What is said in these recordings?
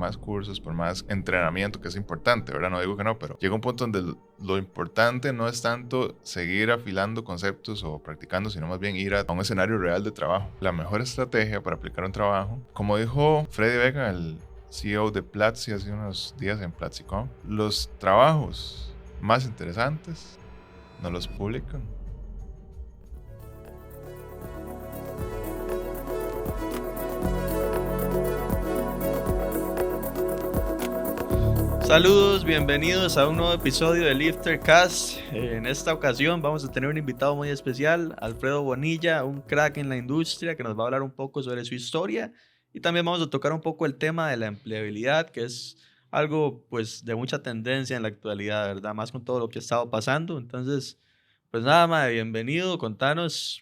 más cursos, por más entrenamiento, que es importante, ¿verdad? No digo que no, pero llega un punto donde lo importante no es tanto seguir afilando conceptos o practicando, sino más bien ir a un escenario real de trabajo. La mejor estrategia para aplicar un trabajo, como dijo Freddy Vega, el CEO de Platzi hace unos días en PlatziCon, los trabajos más interesantes no los publican. Saludos, bienvenidos a un nuevo episodio de Liftercast. En esta ocasión vamos a tener un invitado muy especial, Alfredo Bonilla, un crack en la industria que nos va a hablar un poco sobre su historia y también vamos a tocar un poco el tema de la empleabilidad, que es algo pues de mucha tendencia en la actualidad, ¿verdad? Más con todo lo que ha estado pasando. Entonces, pues nada más, bienvenido, contanos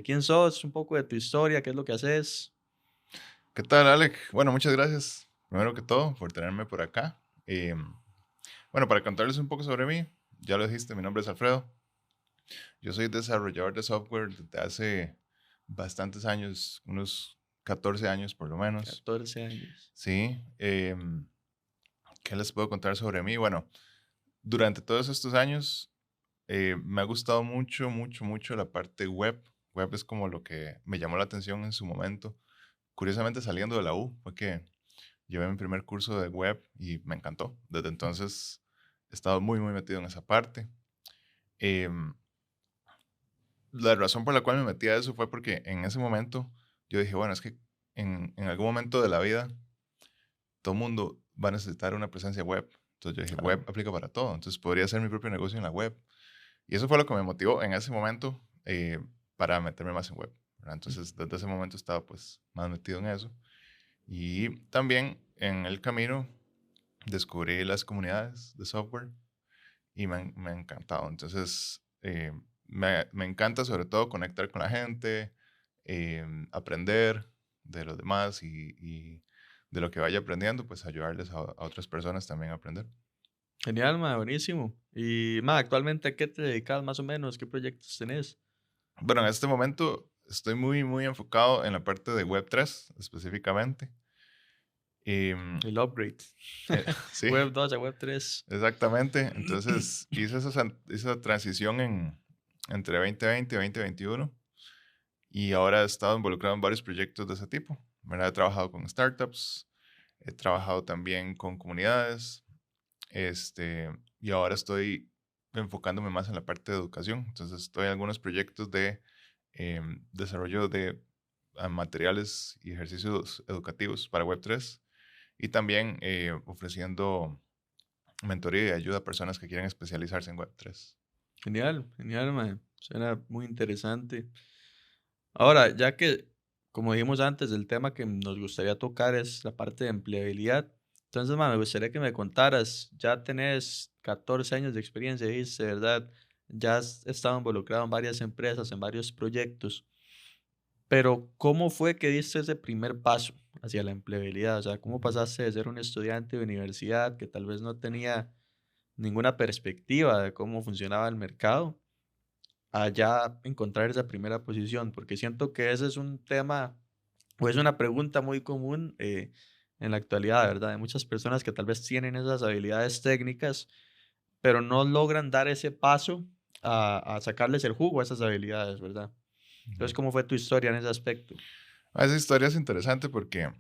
quién sos, un poco de tu historia, qué es lo que haces. ¿Qué tal, Alec? Bueno, muchas gracias, primero que todo, por tenerme por acá. Bueno, para contarles un poco sobre mí, ya lo dijiste, mi nombre es Alfredo. Yo soy desarrollador de software desde hace bastantes años, unos 14 años por lo menos. 14 años. Sí. ¿Qué les puedo contar sobre mí? Bueno, durante todos estos años me ha gustado mucho, mucho, mucho la parte web. Web es como lo que me llamó la atención en su momento. Curiosamente, saliendo de la U, fue que llevé mi primer curso de web y me encantó. Desde entonces he estado muy, muy metido en esa parte. Em, la razón por la cual me metí a eso fue porque en ese momento yo dije, bueno, es que en algún momento de la vida todo el mundo va a necesitar una presencia web. Entonces yo dije, Claro. web aplica para todo. Entonces podría hacer mi propio negocio en la web. Y eso fue lo que me motivó en ese momento para meterme más en web, ¿verdad? Entonces desde ese momento estaba pues más metido en eso. Y también en el camino descubrí las comunidades de software y me ha encantado. Entonces, me encanta sobre todo conectar con la gente, aprender de los demás y de lo que vaya aprendiendo, pues ayudarles a otras personas también a aprender. Genial, ma, buenísimo. Y, ma, actualmente, ¿a qué te dedicas más o menos? ¿Qué proyectos tenés? Bueno, en este momento estoy muy, muy enfocado en la parte de Web3 específicamente. Em, El upgrade. sí, Web 2 a Web 3. exactamente. Entonces hice esa transición entre 2020 y 2021. Y ahora he estado involucrado en varios proyectos de ese tipo, ¿verdad? He trabajado con startups, he trabajado también con comunidades, y ahora estoy enfocándome más en la parte de educación. Entonces estoy en algunos proyectos de desarrollo de materiales y ejercicios educativos para Web3 y también ofreciendo mentoría y ayuda a personas que quieren especializarse en Web3. Genial, genial, ma. Suena muy interesante. Ahora, ya que, como dijimos antes, el tema que nos gustaría tocar es la parte de empleabilidad. Entonces, ma, me gustaría que me contaras, ya tenés 14 años de experiencia, dice, ¿verdad? Ya has estado involucrado en varias empresas, en varios proyectos. Pero, ¿cómo fue que diste ese primer paso hacia la empleabilidad? O sea, ¿cómo pasaste de ser un estudiante de universidad que tal vez no tenía ninguna perspectiva de cómo funcionaba el mercado a ya encontrar esa primera posición? Porque siento que ese es un tema o es una pregunta muy común en la actualidad, ¿verdad? Hay muchas personas que tal vez tienen esas habilidades técnicas, pero no logran dar ese paso a sacarles el jugo a esas habilidades, ¿verdad? Entonces, Ujú. ¿cómo fue tu historia en ese aspecto? Esa historia es interesante porque,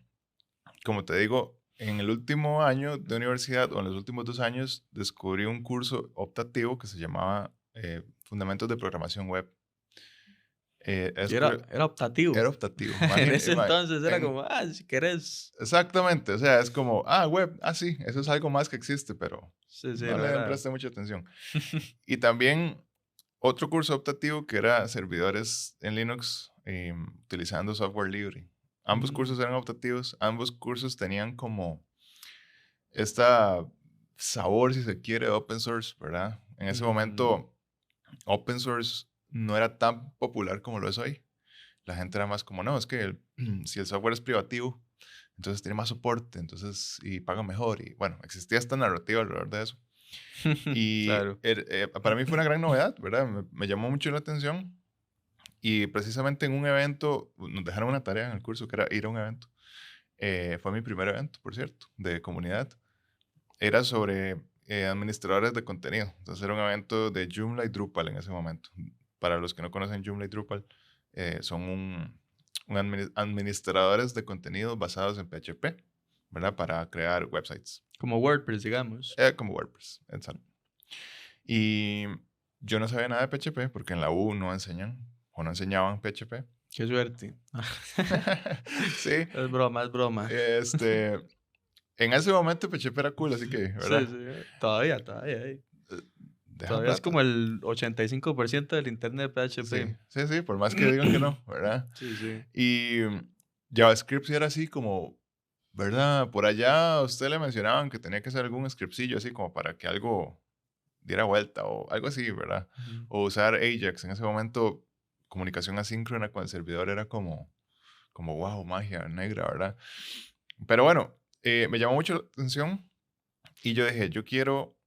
como te digo, en el último año de universidad o en los últimos 2 años descubrí un curso optativo que se llamaba Fundamentos de Programación Web. Y Es era optativo. era optativo. En ese entonces era como, ah, si querés. Exactamente, o sea, es como, web, sí, eso es algo más que existe, pero Sí, sí, no no le era. presté mucha atención. Y también otro curso optativo que era servidores en Linux utilizando software libre. Ambos Mm, cursos eran optativos, ambos cursos tenían como esta sabor, si se quiere, de open source, ¿verdad? En ese ujú. momento, open source no era tan popular como lo es hoy. La gente era más como, no, es que si el software es privativo, entonces tiene más soporte, entonces, y paga mejor. Y bueno, existía esta narrativa alrededor de eso. Y Claro. para mí fue una gran novedad, ¿verdad? Me llamó mucho la atención. Y precisamente en un evento, nos dejaron una tarea en el curso que era ir a un evento. Fue mi primer evento, por cierto, de comunidad. Era sobre administradores de contenido. Entonces era un evento de Joomla y Drupal en ese momento. Para los que no conocen Joomla y Drupal, son administradores de contenido basados en PHP, ¿verdad? Para crear websites. Como WordPress, digamos. Como WordPress, exacto. Y yo no sabía nada de PHP porque en la U no enseñan o no enseñaban PHP. Qué suerte. Sí, Es broma, es broma. en ese momento PHP era cool, así que, Sí, ¿verdad? sí, todavía. Deja Todavía es plata. como el 85% del internet de Sí, PHP. sí, sí, por más que digan que no, ¿verdad? Sí, sí. Y JavaScript sí era así como, ¿verdad? Por allá a usted le mencionaban que tenía que hacer algún scriptcillo así como para que algo diera vuelta o algo así, ¿verdad? Ujú. O usar Ajax. En ese momento, comunicación asíncrona con el servidor era como wow, magia negra, ¿verdad? Pero bueno, me llamó mucho la atención y yo dije, yo quiero,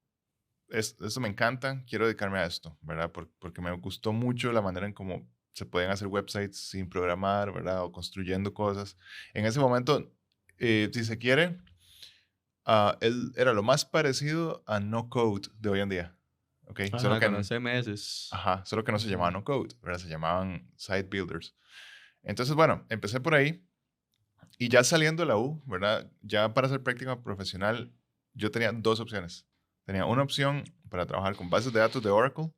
esto me encanta, quiero dedicarme a esto, ¿verdad? Porque me gustó mucho la manera en cómo se pueden hacer websites sin programar, ¿verdad? O construyendo cosas. En ese momento, si se quiere, él era lo más parecido a no code de hoy en día. ¿Ok? Solo Ajá, que, con los CMS. ajá, solo que no se llamaban Ujú. no code, ¿verdad? Se llamaban site builders. Entonces, bueno, empecé por ahí y ya saliendo de la U, ¿verdad? Ya para hacer práctica profesional, yo tenía dos opciones. Tenía una opción para trabajar con bases de datos de Oracle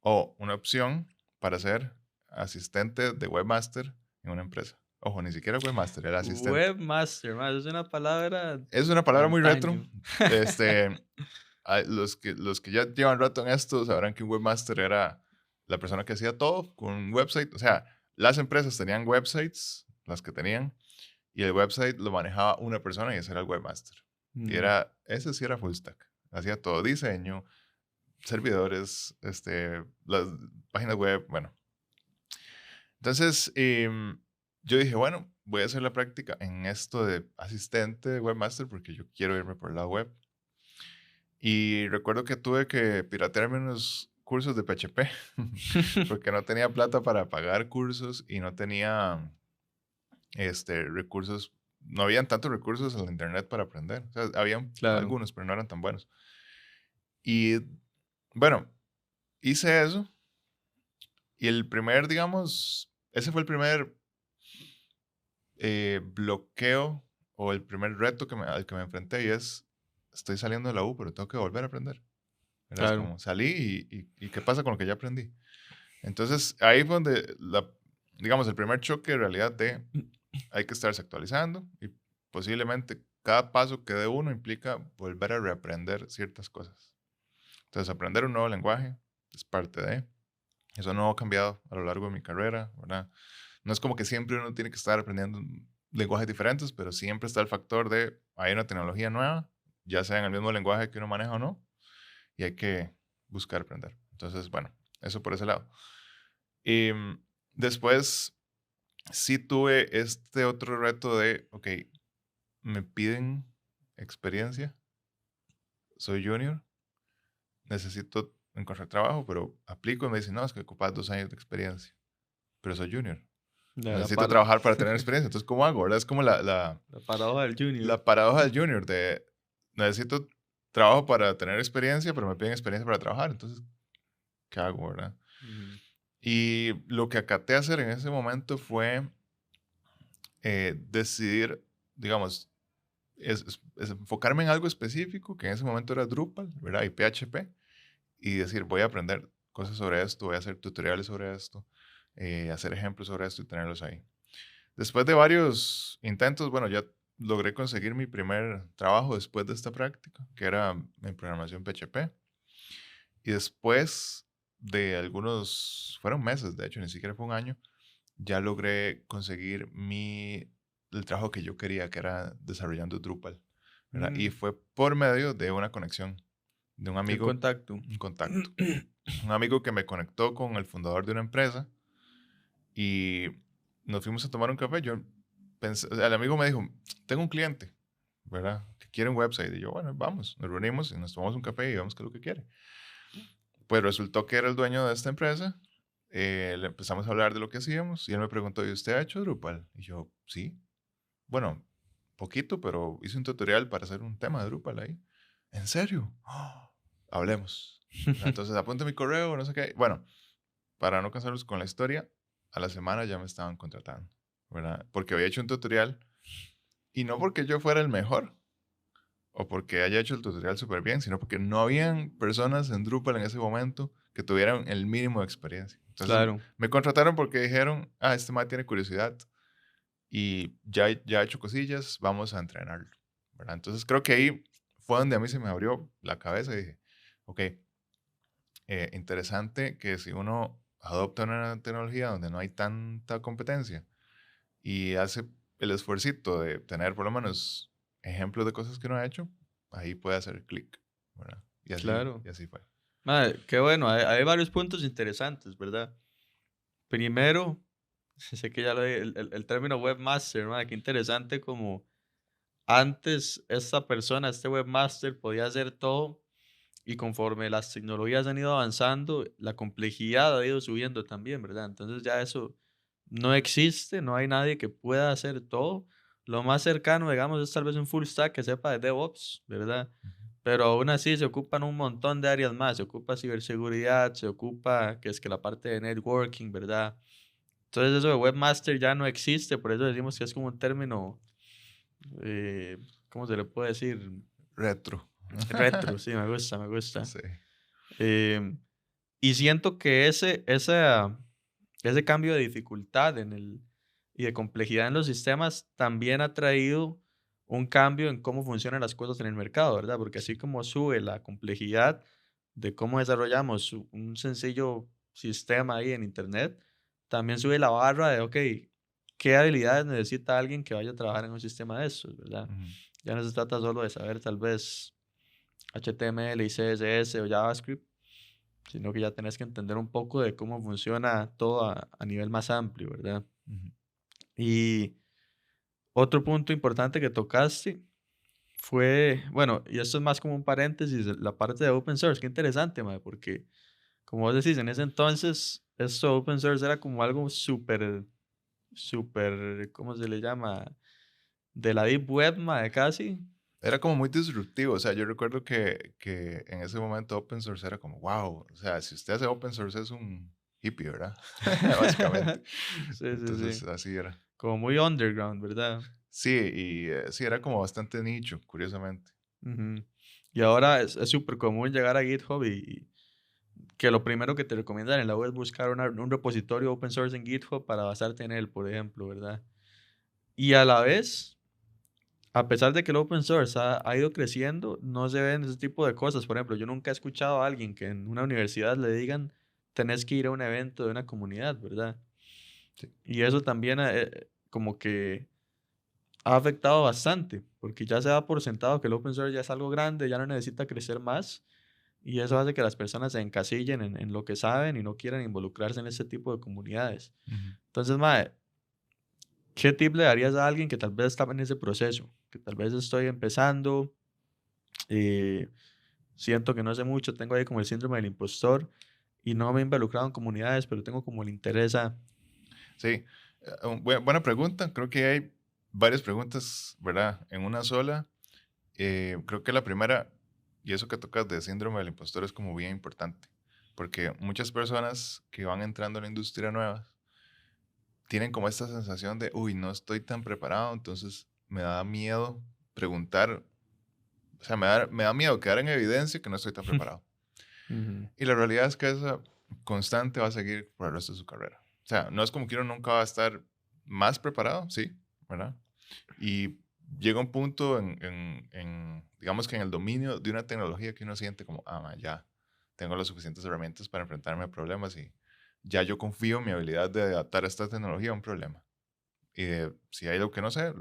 o una opción para ser asistente de webmaster en una empresa. Ojo, ni siquiera webmaster, era asistente. Webmaster, man, es una palabra Es una palabra muy retro. antaño. Este, los que ya llevan rato en esto sabrán que un webmaster era la persona que hacía todo con un website. O sea, las empresas tenían websites, las que tenían, y el website lo manejaba una persona y ese era el webmaster. Y Mm, ese sí era full stack. Hacía todo, diseño, servidores, las páginas web, bueno. Entonces, yo dije, bueno, voy a hacer la práctica en esto de asistente de webmaster porque yo quiero irme por el lado web. Y recuerdo que tuve que piratearme unos cursos de PHP porque no tenía plata para pagar cursos y no tenía recursos, no habían tantos recursos en la internet para aprender. O sea, habían claro. algunos, pero no eran tan buenos. Y bueno, hice eso y el primer, digamos, ese fue el primer bloqueo o el primer reto al que me enfrenté y es, estoy saliendo de la U, pero tengo que volver a aprender. ¿Verdad? Es Claro. como salí y ¿qué pasa con lo que ya aprendí? Entonces ahí fue donde, digamos, el primer choque en realidad de hay que estarse actualizando y posiblemente cada paso que dé uno implica volver a reaprender ciertas cosas. Entonces aprender un nuevo lenguaje es parte de, eso no ha cambiado a lo largo de mi carrera, ¿verdad? No es como que siempre uno tiene que estar aprendiendo lenguajes diferentes, pero siempre está el factor de hay una tecnología nueva, ya sea en el mismo lenguaje que uno maneja o no, y hay que buscar aprender. Entonces, bueno, eso por ese lado. Y después sí tuve este otro reto de, ok, me piden experiencia, soy junior, necesito encontrar trabajo, pero aplico y me dicen, no, es que ocupas 2 años de experiencia, pero soy junior. La, la, Necesito para- trabajar para tener experiencia. Entonces, ¿cómo hago? ¿Verdad? Es como la paradoja del Junior. la paradoja del junior de necesito trabajo para tener experiencia, pero me piden experiencia para trabajar. Entonces, ¿qué hago, verdad? Ujú. Y lo que acaté a hacer en ese momento fue decidir, digamos, es enfocarme en algo específico, que en ese momento era Drupal, ¿verdad? Y PHP, y decir, voy a aprender cosas sobre esto, voy a hacer tutoriales sobre esto, hacer ejemplos sobre esto y tenerlos ahí. Después de varios intentos, bueno, ya logré conseguir mi primer trabajo después de esta práctica, que era en programación PHP. Y después de algunos, fueron meses, de hecho, ni siquiera fue un año, ya logré conseguir el trabajo que yo quería, que era desarrollando Drupal, ¿verdad? Y Mm, fue por medio de una conexión, de el contacto. un contacto, un amigo que me conectó con el fundador de una empresa y nos fuimos a tomar un café. Yo pensé, el amigo me dijo, tengo un cliente, ¿verdad? Que quiere un website. Y yo, bueno, vamos, nos reunimos y nos tomamos un café y vemos qué es lo que quiere. Pues resultó que era el dueño de esta empresa. Le empezamos a hablar de lo que hacíamos y él me preguntó, ¿y usted ha hecho Drupal? Y yo, sí. Bueno, poquito, pero hice un tutorial para hacer un tema de Drupal ahí. ¿En serio? Hablemos. ¿Verdad? Entonces apunte mi correo, no sé qué. Bueno, para no cansarlos con la historia, a la semana ya me estaban contratando, ¿verdad? Porque había hecho un tutorial y no porque yo fuera el mejor o porque haya hecho el tutorial súper bien, sino porque no habían personas en Drupal en ese momento que tuvieran el mínimo de experiencia. Entonces Claro, me contrataron porque dijeron, este man tiene curiosidad y ya ha hecho cosillas, vamos a entrenarlo, ¿verdad? Entonces creo que ahí fue donde a mí se me abrió la cabeza y dije, ok, interesante que si uno adopta una tecnología donde no hay tanta competencia y hace el esfuercito de tener por lo menos ejemplos de cosas que uno ha hecho, ahí puede hacer clic, ¿verdad? claro. Y así fue. Qué bueno, hay varios puntos interesantes, ¿verdad? Primero, sé que ya lo el término webmaster, mae, qué interesante como antes esta persona, este webmaster podía hacer todo y conforme las tecnologías han ido avanzando, la complejidad ha ido subiendo también, ¿verdad? Entonces ya eso no existe, no hay nadie que pueda hacer todo. Lo más cercano, digamos, es tal vez un full stack que sepa de DevOps, ¿verdad? Ujú. Pero aún así se ocupan un montón de áreas más, se ocupa ciberseguridad, se ocupa que es que la parte de networking, ¿verdad? Entonces eso de webmaster ya no existe, por eso decimos que es como un término, ¿cómo se le puede decir? Retro. Retro, sí, me gusta, me gusta. Sí. Em, y siento que ese cambio de dificultad y de complejidad en los sistemas también ha traído un cambio en cómo funcionan las cosas en el mercado, ¿verdad? Porque así como sube la complejidad de cómo desarrollamos un sencillo sistema ahí en Internet, también sube la barra de, ok, ¿qué habilidades necesita alguien que vaya a trabajar en un sistema de estos, ¿verdad? Ujú. Ya no se trata solo de saber tal vez HTML y CSS o JavaScript, sino que ya tenés que entender un poco de cómo funciona todo a nivel más amplio, ¿verdad? Ujú. Y otro punto importante que tocaste fue, bueno, y esto es más como un paréntesis, la parte de open source, qué interesante, mae, porque como vos decís, en ese entonces esto open source era como algo súper, súper, ¿cómo se le llama? De la deep web, mae, casi. Era como muy disruptivo, o sea, yo recuerdo que en ese momento open source era como, wow, o sea, si usted hace open source es un hippie, ¿verdad? Básicamente. Sí, sí, Entonces, sí. así era. Como muy underground, ¿verdad? Sí, y sí, era como bastante nicho, curiosamente. Ujú. Y ahora es súper común llegar a GitHub y que lo primero que te recomiendan en la web es buscar un repositorio open source en GitHub para basarte en él, por ejemplo, ¿verdad? Y a la vez, a pesar de que el open source ha ido creciendo, no se ven ese tipo de cosas. Por ejemplo, yo nunca he escuchado a alguien que en una universidad le digan, tenés que ir a un evento de una comunidad, ¿verdad? Sí. Y eso también como que ha afectado bastante, porque ya se da por sentado que el open source ya es algo grande, ya no necesita crecer más. Y eso hace que las personas se encasillen en lo que saben y no quieran involucrarse en ese tipo de comunidades. Ujú. Entonces, mae, ¿qué tip le darías a alguien que tal vez está en ese proceso? Que tal vez estoy empezando, eh, siento que no sé mucho, tengo ahí como el síndrome del impostor y no me he involucrado en comunidades, pero tengo como el interés a... Sí, buena pregunta. Creo que hay varias preguntas, ¿verdad? En una sola. Creo que la primera, y eso que tocas de síndrome del impostor es como bien importante, porque muchas personas que van entrando a la industria nueva tienen como esta sensación de, uy, no estoy tan preparado, entonces me da miedo preguntar, o sea, me da miedo quedar en evidencia que no estoy tan preparado. Ujú. Y la realidad es que esa constante va a seguir por el resto de su carrera. O sea, no es como que uno nunca va a estar más preparado, sí, ¿verdad? Y llega un punto digamos que en el dominio de una tecnología que uno siente como, ya tengo las suficientes herramientas para enfrentarme a problemas y ya yo confío en mi habilidad de adaptar esta tecnología a un problema. Y si hay algo que no sé,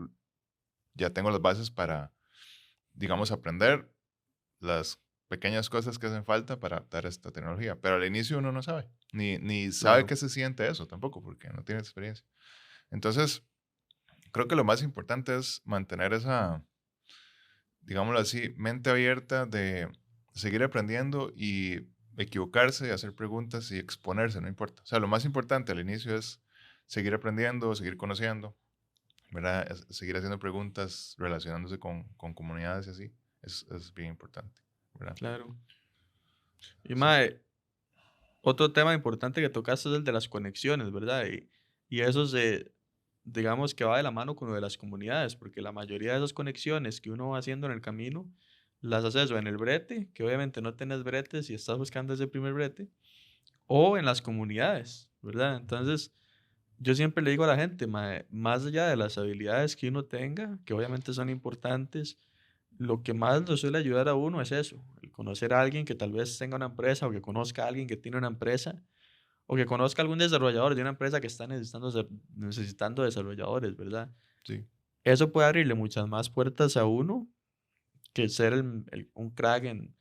ya tengo las bases para, digamos, aprender las pequeñas cosas que hacen falta para adaptar esta tecnología. Pero al inicio uno no sabe, ni sabe Claro. qué se siente eso tampoco, porque no tiene experiencia. Entonces, creo que lo más importante es mantener esa, digámoslo así, mente abierta de seguir aprendiendo y equivocarse, hacer preguntas y exponerse, no importa. O sea, lo más importante al inicio es seguir aprendiendo, seguir conociendo, ¿verdad? Seguir haciendo preguntas, relacionándose con comunidades y así, es bien importante, ¿verdad? Claro. Y Sí, mae, otro tema importante que tocaste es el de las conexiones, ¿verdad? Y eso se, digamos que va de la mano con lo de las comunidades, porque la mayoría de esas conexiones que uno va haciendo en el camino, las haces o en el brete, que obviamente no tenés brete si estás buscando ese primer brete, o en las comunidades, ¿verdad? Entonces, yo siempre le digo a la gente, mae, más allá de las habilidades que uno tenga, que obviamente son importantes, lo que más nos suele ayudar a uno es eso, el conocer a alguien que tal vez tenga una empresa o que conozca a alguien que tiene una empresa o que conozca algún desarrollador de una empresa que está necesitando desarrolladores, ¿verdad? sí, Eso puede abrirle muchas más puertas a uno que ser un crack en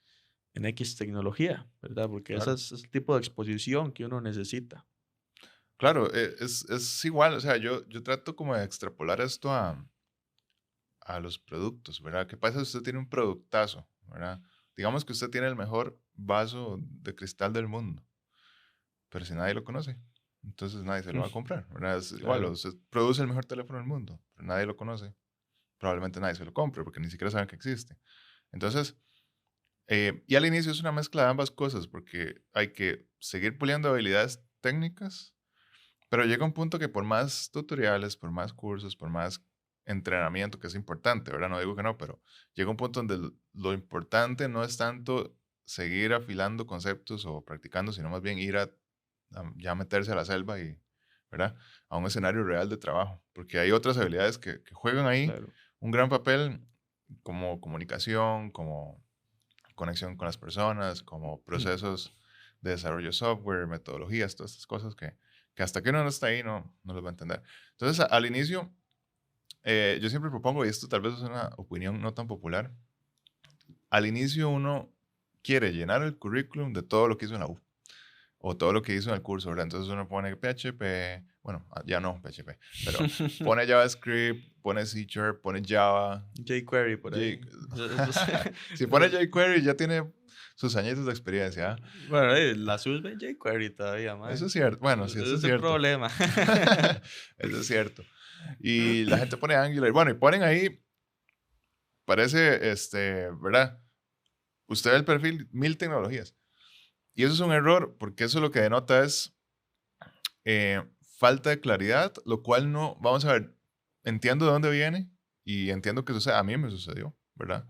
X tecnología, ¿verdad? Porque ese claro. es el tipo de exposición que uno necesita. Claro, es igual, o sea, yo trato como de extrapolar esto a los productos, ¿verdad? ¿Qué pasa si usted tiene un productazo, ¿verdad? Digamos que usted tiene el mejor vaso de cristal del mundo, pero si nadie lo conoce, entonces nadie se lo va a comprar, ¿verdad? Es igual, Claro, usted produce el mejor teléfono del mundo, pero nadie lo conoce, probablemente nadie se lo compre porque ni siquiera saben que existe. Entonces, y al inicio es una mezcla de ambas cosas porque hay que seguir puliendo habilidades técnicas, pero llega un punto que por más tutoriales, por más cursos, por más entrenamiento, que es importante, ¿verdad? No digo que no, pero llega un punto donde lo importante no es tanto seguir afilando conceptos o practicando, sino más bien ir a ya meterse a la selva y, ¿verdad? A un escenario real de trabajo, porque hay otras habilidades que juegan ahí claro. un gran papel, como comunicación, como conexión con las personas, como procesos de desarrollo de software, metodologías, todas estas cosas que hasta que uno no está ahí no los va a entender. Entonces, al inicio, yo siempre propongo, y esto tal vez es una opinión no tan popular, al inicio uno quiere llenar el currículum de todo lo que hizo en la U o todo lo que hizo en el curso, ¿verdad? Entonces uno pone PHP, bueno, ya no PHP, pero pone JavaScript, pone C Sharp, pone Java. jQuery por J- ahí. si pone Eso- jQuery ya tiene sus añitos de experiencia, ¿ah? bueno, la SUS ve jQuery todavía, Eso mae. es cierto. Bueno, sí, Ese eso es es el cierto. problema. Eso es cierto. Y la gente pone Angular. Bueno, y ponen ahí, parece, ¿verdad? Usted ve el perfil, 1000 tecnologías. Y eso es un error, porque eso lo que denota es falta de claridad, lo cual no, vamos a ver, entiendo de dónde viene y entiendo que sucede. A mí me sucedió, ¿verdad?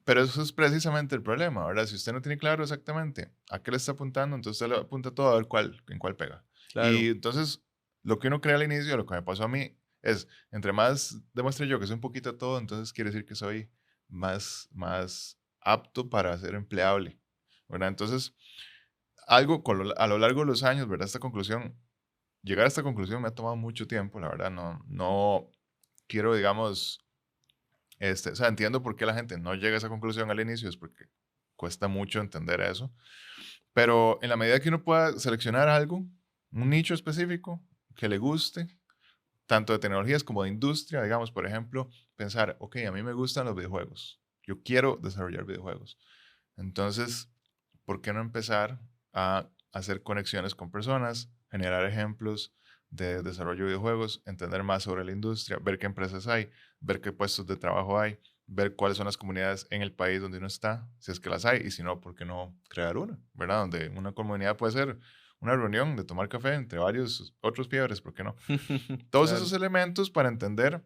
Pero eso es precisamente el problema, ¿verdad? Si usted no tiene claro exactamente a qué le está apuntando, entonces usted le apunta todo a ver en cuál pega. Y Claro. entonces, lo que uno cree al inicio, lo que me pasó a mí, es, entre más demuestre yo que soy un poquito de todo, entonces quiere decir que soy más apto para ser empleable, ¿verdad? Entonces, algo a lo largo de los años, ¿verdad? Llegar a esta conclusión me ha tomado mucho tiempo, la verdad, no quiero, digamos, o sea, entiendo por qué la gente no llega a esa conclusión al inicio, es porque cuesta mucho entender eso. Pero en la medida que uno pueda seleccionar algo, un nicho específico que le guste, tanto de tecnologías como de industria, digamos, por ejemplo, pensar, ok, a mí me gustan los videojuegos, yo quiero desarrollar videojuegos. Entonces, ¿por qué no empezar a hacer conexiones con personas, generar ejemplos de desarrollo de videojuegos, entender más sobre la industria, ver qué empresas hay, ver qué puestos de trabajo hay, ver cuáles son las comunidades en el país donde uno está, si es que las hay, y si no, ¿por qué no crear una? ¿Verdad? Donde una comunidad puede ser una reunión de tomar café entre varios otros fiebres, ¿por qué no? Todos esos Claro. elementos para entender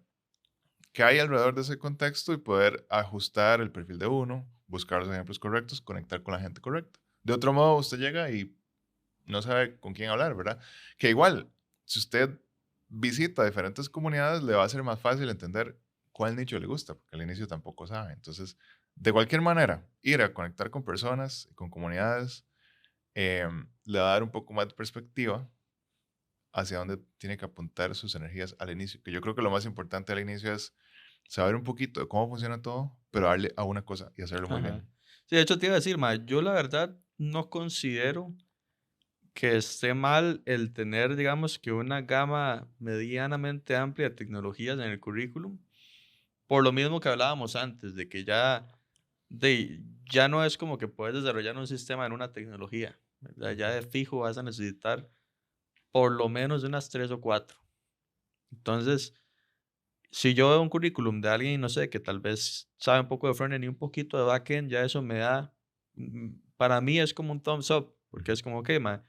qué hay alrededor de ese contexto y poder ajustar el perfil de uno, buscar los ejemplos correctos, conectar con la gente correcta. De otro modo, usted llega y no sabe con quién hablar, ¿verdad? Que igual, si usted visita diferentes comunidades, le va a ser más fácil entender cuál nicho le gusta, porque al inicio tampoco sabe. Entonces, de cualquier manera, ir a conectar con personas, con comunidades, le va a dar un poco más de perspectiva hacia dónde tiene que apuntar sus energías al inicio. Que yo creo que lo más importante al inicio es saber un poquito de cómo funciona todo, pero darle a una cosa y hacerlo muy Ajá. bien. Sí, de hecho te iba a decir, mae, yo la verdad no considero que esté mal el tener, digamos, que una gama medianamente amplia de tecnologías en el currículum, por lo mismo que hablábamos antes, de que ya no es como que puedes desarrollar un sistema en una tecnología, ¿verdad? Ya Ujú. de fijo vas a necesitar por lo menos unas 3 o 4. Entonces, si yo veo un currículum de alguien, no sé, que tal vez sabe un poco de frontend y un poquito de backend, ya eso me da, para mí es como un thumbs up, porque Ujú. es como, ok, ma,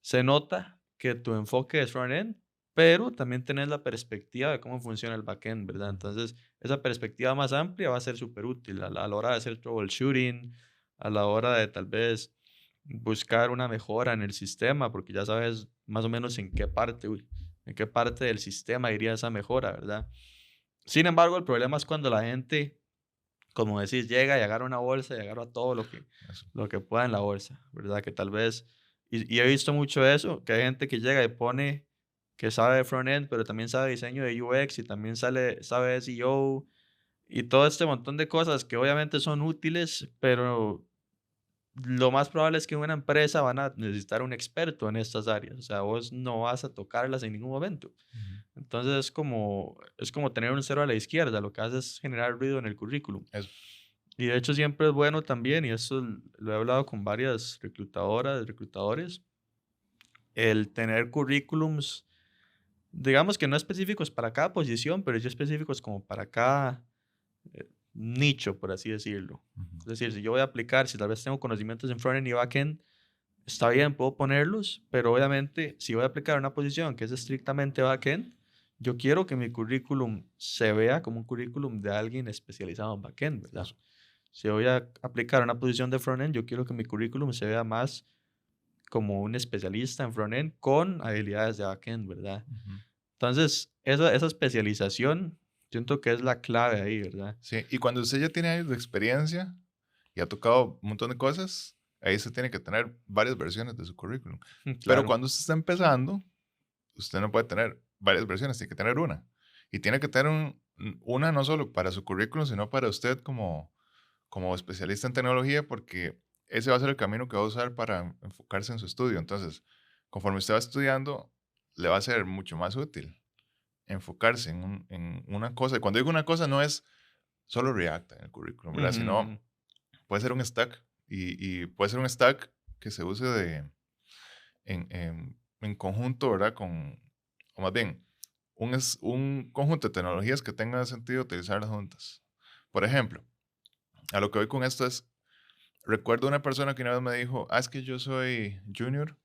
se nota que tu enfoque es frontend, pero también tenés la perspectiva de cómo funciona el backend, ¿verdad? Ujú. Entonces, esa perspectiva más amplia va a ser súper útil a la hora de hacer troubleshooting, a la hora de tal vez buscar una mejora en el sistema, porque ya sabes más o menos en qué parte, en qué parte del sistema iría esa mejora, ¿verdad? Sin embargo, el problema es cuando la gente, como decís, llega y agarra una bolsa y agarra todo Eso. lo que pueda en la bolsa, ¿verdad? Que tal vez, y he visto mucho eso, que hay gente que llega y pone que sabe de front-end, pero también sabe diseño de UX y también sabe SEO y todo este montón de cosas que obviamente son útiles, pero lo más probable es que en una empresa van a necesitar un experto en estas áreas. O sea, vos no vas a tocarlas en ningún momento. Ujú. Entonces es como tener un cero a la izquierda, lo que hace es generar ruido en el currículum. Eso. Y de hecho siempre es bueno también, y eso lo he hablado con varias reclutadoras, reclutadores, el tener currículums, digamos que no específicos para cada posición, pero sí específicos como para cada nicho, por así decirlo. Ujú. Es decir, si yo voy a aplicar, si tal vez tengo conocimientos en frontend y backend, está bien, puedo ponerlos, pero obviamente si voy a aplicar una posición que es estrictamente backend, yo quiero que mi currículum se vea como un currículum de alguien especializado en backend, ¿verdad? Eso. Si voy a aplicar una posición de frontend, yo quiero que mi currículum se vea más como un especialista en frontend con habilidades de backend, ¿verdad? Ujú. Entonces, esa especialización, siento que es la clave ahí, ¿verdad? Sí, y cuando usted ya tiene años de experiencia y ha tocado un montón de cosas, ahí se tiene que tener varias versiones de su currículum. Pero Claro. cuando usted está empezando, usted no puede tener varias versiones, tiene que tener una. Y tiene que tener una no solo para su currículum, sino para usted como especialista en tecnología, porque ese va a ser el camino que va a usar para enfocarse en su estudio. Entonces, conforme usted va estudiando, le va a ser mucho más útil enfocarse en una cosa. Y cuando digo una cosa, no es solo React en el currículum, ¿verdad? Ujú, Sino ujú. puede ser un stack y puede ser un stack que se use en conjunto, ¿verdad? O más bien, un conjunto de tecnologías que tenga sentido utilizarlas juntas. Por ejemplo, a lo que voy con esto es, recuerdo una persona que una vez me dijo, es que yo soy junior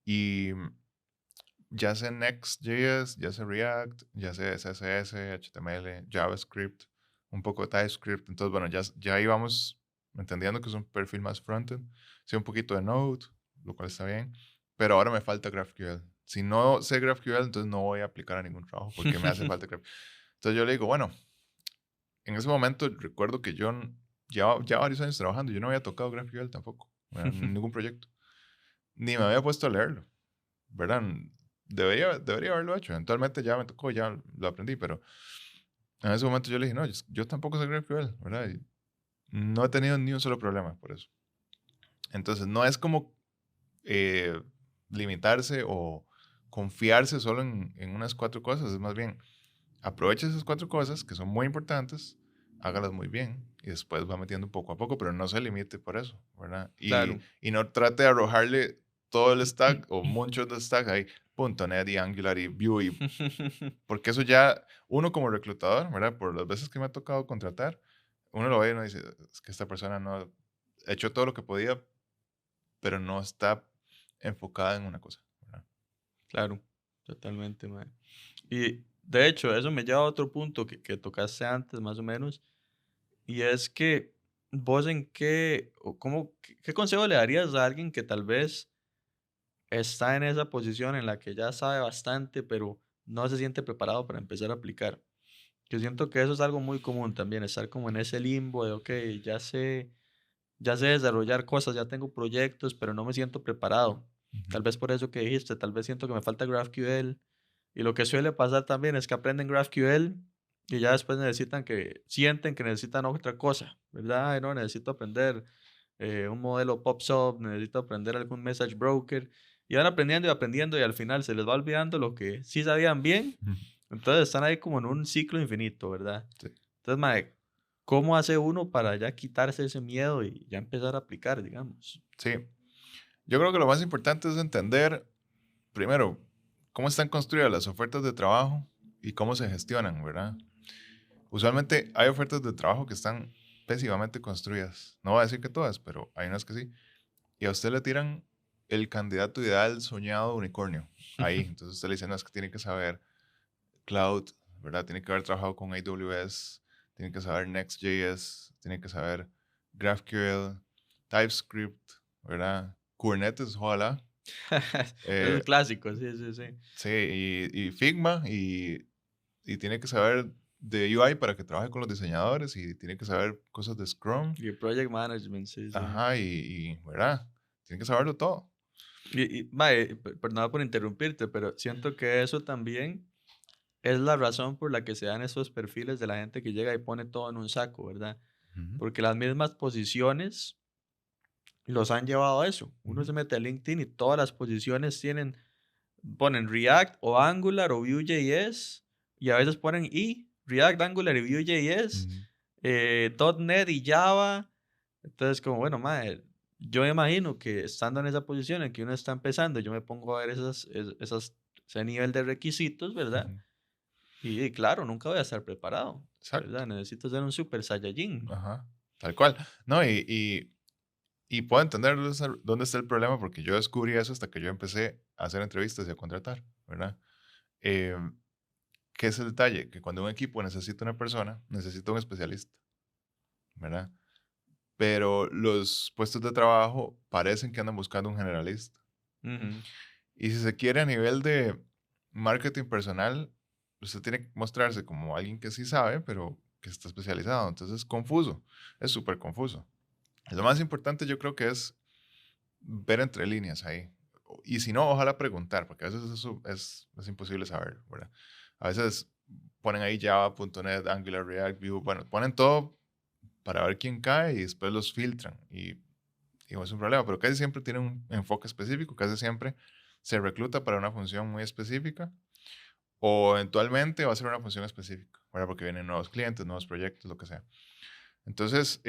y ya sé Next.js, ya sé React, ya sé CSS, HTML, JavaScript, un poco de TypeScript. Entonces, bueno, ya íbamos entendiendo que es un perfil más frontend. Sé un poquito de Node, lo cual está bien, pero ahora me falta GraphQL. Si no sé GraphQL, entonces no voy a aplicar a ningún trabajo porque me hace falta GraphQL. Entonces yo le digo, bueno, en ese momento recuerdo que ya varios años trabajando, yo no había tocado GraphQL tampoco, en ningún proyecto, ni me había puesto a leerlo. ¿Verdad? Debería haberlo hecho. Eventualmente ya me tocó, ya lo aprendí, pero en ese momento yo le dije, no, yo tampoco soy GraphQL, ¿verdad? Y no he tenido ni un solo problema por eso. Entonces, no es como eh, limitarse o confiarse solo en unas cuatro cosas, es más bien, aproveche esas cuatro cosas que son muy importantes, hágalas muy bien y después va metiendo poco a poco, pero no se limite por eso, ¿verdad? Claro. Y no trate de arrojarle todo el stack o muchos de stack ahí, .NET y Angular y Vue, porque eso ya, uno como reclutador, ¿verdad? Por las veces que me ha tocado contratar, uno lo ve y uno dice, es que esta persona no ha hecho todo lo que podía, pero no está enfocada en una cosa, ¿verdad? Claro, totalmente, mae. Y de hecho, eso me lleva a otro punto que tocaste antes, más o menos, y es que vos en qué, o cómo, qué consejo le darías a alguien que tal vez está en esa posición en la que ya sabe bastante, pero no se siente preparado para empezar a aplicar? Yo siento que eso es algo muy común también, estar como en ese limbo de, ok, ya sé desarrollar cosas, ya tengo proyectos, pero no me siento preparado. Ujú. Tal vez por eso que dijiste, tal vez siento que me falta GraphQL. Y lo que suele pasar también es que aprenden GraphQL y ya después sienten que necesitan otra cosa, ¿verdad? Ay, no, necesito aprender un modelo PubSub, necesito aprender algún message broker. Y van aprendiendo y aprendiendo y al final se les va olvidando lo que sí sabían bien. Ujú. Entonces están ahí como en un ciclo infinito, ¿verdad? Sí. Entonces, mae, ¿cómo hace uno para ya quitarse ese miedo y ya empezar a aplicar, digamos? Sí. Yo creo que lo más importante es entender, primero, cómo están construidas las ofertas de trabajo y cómo se gestionan, ¿verdad? Usualmente hay ofertas de trabajo que están pésimamente construidas. No voy a decir que todas, pero hay unas que sí. Y a usted le tiran el candidato ideal soñado unicornio ahí. Entonces usted le dice, no, es que tiene que saber cloud, ¿verdad? Tiene que haber trabajado con AWS, tiene que saber Next.js, tiene que saber GraphQL, TypeScript, ¿verdad? Kubernetes, ojalá. Es un Eh, clásico, sí, sí, sí. sí, y Figma, y tiene que saber de UI para que trabaje con los diseñadores, y tiene que saber cosas de Scrum, Y project management, sí, sí. ajá, ¿verdad? Tiene que saberlo todo. Mae, perdona por interrumpirte, pero siento que eso también es la razón por la que se dan esos perfiles de la gente que llega y pone todo en un saco, ¿verdad? Ujú, Porque las mismas posiciones los han llevado a eso. Uno ujú, se mete a LinkedIn y todas las posiciones ponen React o Angular o Vue.js y a veces ponen React, Angular y Vue.js, ujú. .NET y Java. Entonces, como, bueno, madre, yo me imagino que estando en esa posición en que uno está empezando, yo me pongo a ver ese nivel de requisitos, ¿verdad? Ujú. Y claro, nunca voy a estar preparado, Exacto. ¿verdad? Necesito ser un super saiyajin. Ajá. Tal cual. No, y puedo entender dónde está el problema porque yo descubrí eso hasta que yo empecé a hacer entrevistas y a contratar, ¿verdad? Em, ¿Qué es el detalle? Que cuando un equipo necesita una persona, necesita un especialista, ¿verdad? Pero los puestos de trabajo parecen que andan buscando un generalista. Ujú. Y si se quiere a nivel de marketing personal, usted tiene que mostrarse como alguien que sí sabe, pero que está especializado. Entonces es confuso, es súper confuso. Lo más importante yo creo que es ver entre líneas ahí. Y si no, ojalá preguntar, porque a veces eso es imposible saber, ¿verdad? A veces ponen ahí Java.net, Angular, React, Vue, bueno, ponen todo para ver quién cae y después los filtran. Y no es un problema, pero casi siempre tiene un enfoque específico, casi siempre se recluta para una función muy específica o eventualmente va a ser una función específica, ¿verdad? Porque vienen nuevos clientes, nuevos proyectos, lo que sea. Entonces,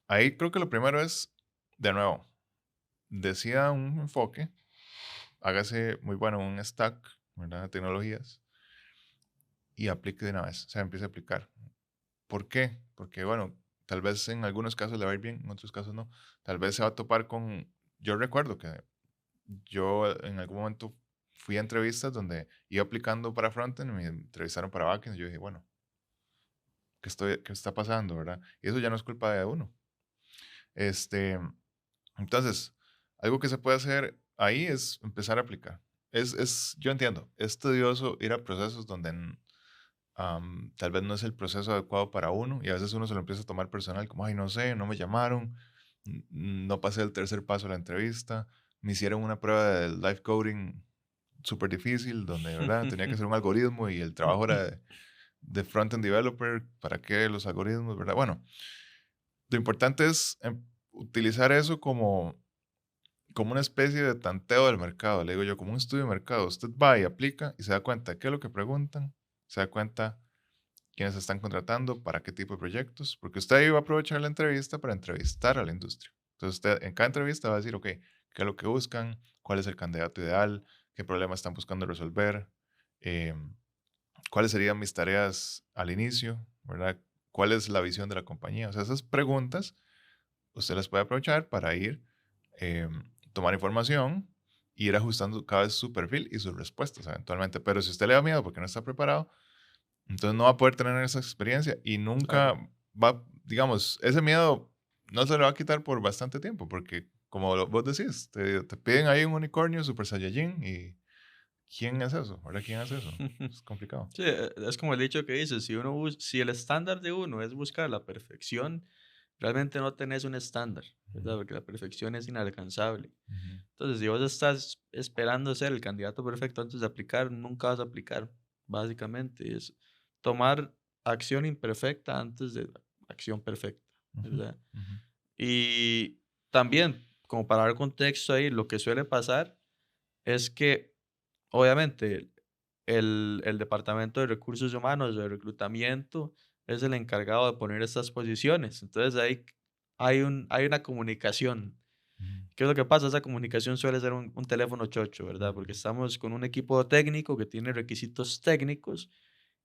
ahí creo que lo primero es, de nuevo, decida un enfoque, hágase muy bueno un stack, ¿verdad? De tecnologías y aplique de una vez, o sea, empiece a aplicar. ¿Por qué? Porque, bueno, tal vez en algunos casos le va a ir bien, en otros casos no. Tal vez se va a topar con, yo recuerdo que yo en algún momento fui a entrevistas donde iba aplicando para frontend y me entrevistaron para backend y yo dije, bueno, ¿qué está pasando, verdad? Y eso ya no es culpa de uno. Este, entonces, algo que se puede hacer ahí es empezar a aplicar. Yo entiendo, es tedioso ir a procesos donde tal vez no es el proceso adecuado para uno y a veces uno se lo empieza a tomar personal, como, ay, no sé, no me llamaron, no pasé el tercer paso de la entrevista, me hicieron una prueba de live coding súper difícil, donde, ¿verdad? Tenía que hacer un algoritmo y el trabajo era de front-end developer, ¿para qué los algoritmos, verdad? Bueno, lo importante es utilizar eso como una especie de tanteo del mercado, le digo yo, como un estudio de mercado. Usted va y aplica y se da cuenta de qué es lo que preguntan, se da cuenta quiénes están contratando, para qué tipo de proyectos, porque usted ahí va a aprovechar la entrevista para entrevistar a la industria. Entonces usted en cada entrevista va a decir, ok, ¿qué es lo que buscan? ¿Cuál es el candidato ideal? ¿Qué problema están buscando resolver? Em, ¿Cuáles serían mis tareas al inicio? ¿Verdad? ¿Cuál es la visión de la compañía? O sea, esas preguntas usted las puede aprovechar para tomar información e ir ajustando cada vez su perfil y sus respuestas eventualmente. Pero si usted le da miedo porque no está preparado, entonces no va a poder tener esa experiencia y nunca Claro. va, digamos, ese miedo no se le va a quitar por bastante tiempo, porque como vos decís, te piden ahí un unicornio Super Saiyajin y ¿quién es eso? ¿Verdad? ¿Quién hace eso? Es complicado. Sí, es como el dicho que dice, si el estándar de uno es buscar la perfección, realmente no tenés un estándar, Ujú, ¿verdad? Porque la perfección es inalcanzable. ujú, Entonces, si vos estás esperando ser el candidato perfecto antes de aplicar, nunca vas a aplicar, básicamente. Es tomar acción imperfecta antes de acción perfecta, ujú, ¿verdad? ujú, Y también, como para dar contexto ahí, lo que suele pasar es que, obviamente, el departamento de recursos humanos, de reclutamiento, es el encargado de poner estas posiciones. Entonces, ahí hay una comunicación. ujú. ¿Qué es lo que pasa? Esa comunicación suele ser un teléfono chocho, ¿verdad? Porque estamos con un equipo técnico que tiene requisitos técnicos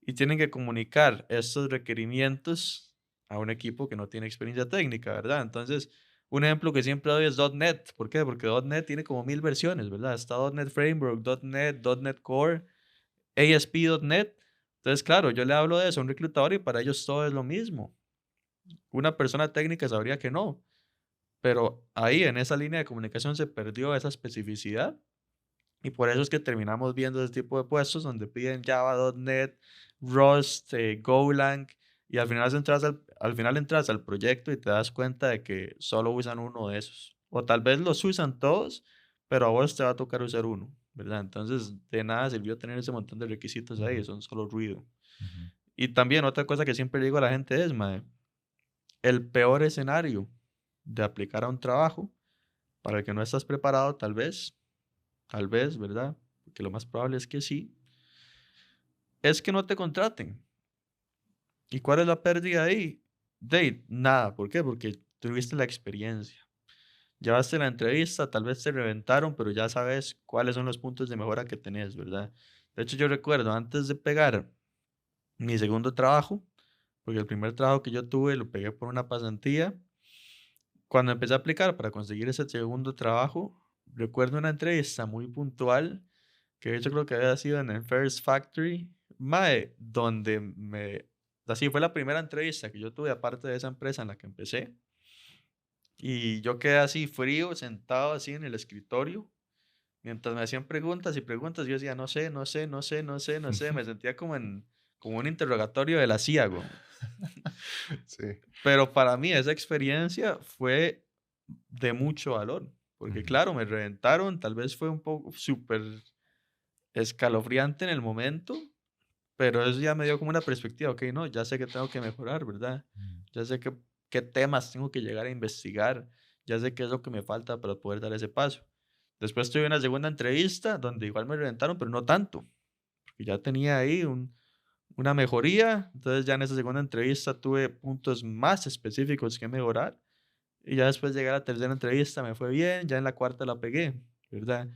y tienen que comunicar estos requerimientos a un equipo que no tiene experiencia técnica, ¿verdad? Entonces, un ejemplo que siempre doy es .NET. ¿Por qué? Porque .NET tiene como 1000 versiones, ¿verdad? Está .NET Framework, .NET Core, ASP.NET. Entonces, claro, yo le hablo de eso a un reclutador y para ellos todo es lo mismo. Una persona técnica sabría que no, pero ahí en esa línea de comunicación se perdió esa especificidad y por eso es que terminamos viendo ese tipo de puestos donde piden Java, .NET, Rust, Golang, y al final entras al proyecto y te das cuenta de que solo usan uno de esos. O tal vez los usan todos, pero a vos te va a tocar usar uno, ¿verdad? Entonces, de nada sirvió tener ese montón de requisitos ahí, Ujú, son solo ruido. ujú, Y también otra cosa que siempre le digo a la gente es, mae, el peor escenario de aplicar a un trabajo para el que no estás preparado, tal vez, ¿verdad? Porque lo más probable es que sí, es que no te contraten. ¿Y cuál es la pérdida ahí? De nada, ¿por qué? Porque tuviste la experiencia. Llevaste la entrevista, tal vez te reventaron, pero ya sabes cuáles son los puntos de mejora que tenés, ¿verdad? De hecho, yo recuerdo antes de pegar mi segundo trabajo, porque el primer trabajo que yo tuve lo pegué por una pasantía. Cuando empecé a aplicar para conseguir ese segundo trabajo, recuerdo una entrevista muy puntual, que de hecho creo que había sido en el First Factory, mae, donde así fue la primera entrevista que yo tuve aparte de esa empresa en la que empecé, y yo quedé así frío, sentado así en el escritorio, mientras me hacían preguntas y preguntas, yo decía, no sé, no sé, no sé, no sé, no sé, me sentía como un interrogatorio de la CIA, güey. sí. Pero para mí esa experiencia fue de mucho valor, porque Ujú, claro, me reventaron, tal vez fue un poco súper escalofriante en el momento, pero eso ya me dio como una perspectiva, ok, no, ya sé que tengo que mejorar, ¿verdad? ujú. Ya sé qué temas tengo que llegar a investigar, ya sé qué es lo que me falta para poder dar ese paso. Después tuve una segunda entrevista donde igual me reventaron, pero no tanto, porque ya tenía ahí una mejoría, entonces ya en esa segunda entrevista tuve puntos más específicos que mejorar y ya después llegué a la tercera entrevista, me fue bien, ya en la cuarta la pegué, ¿verdad?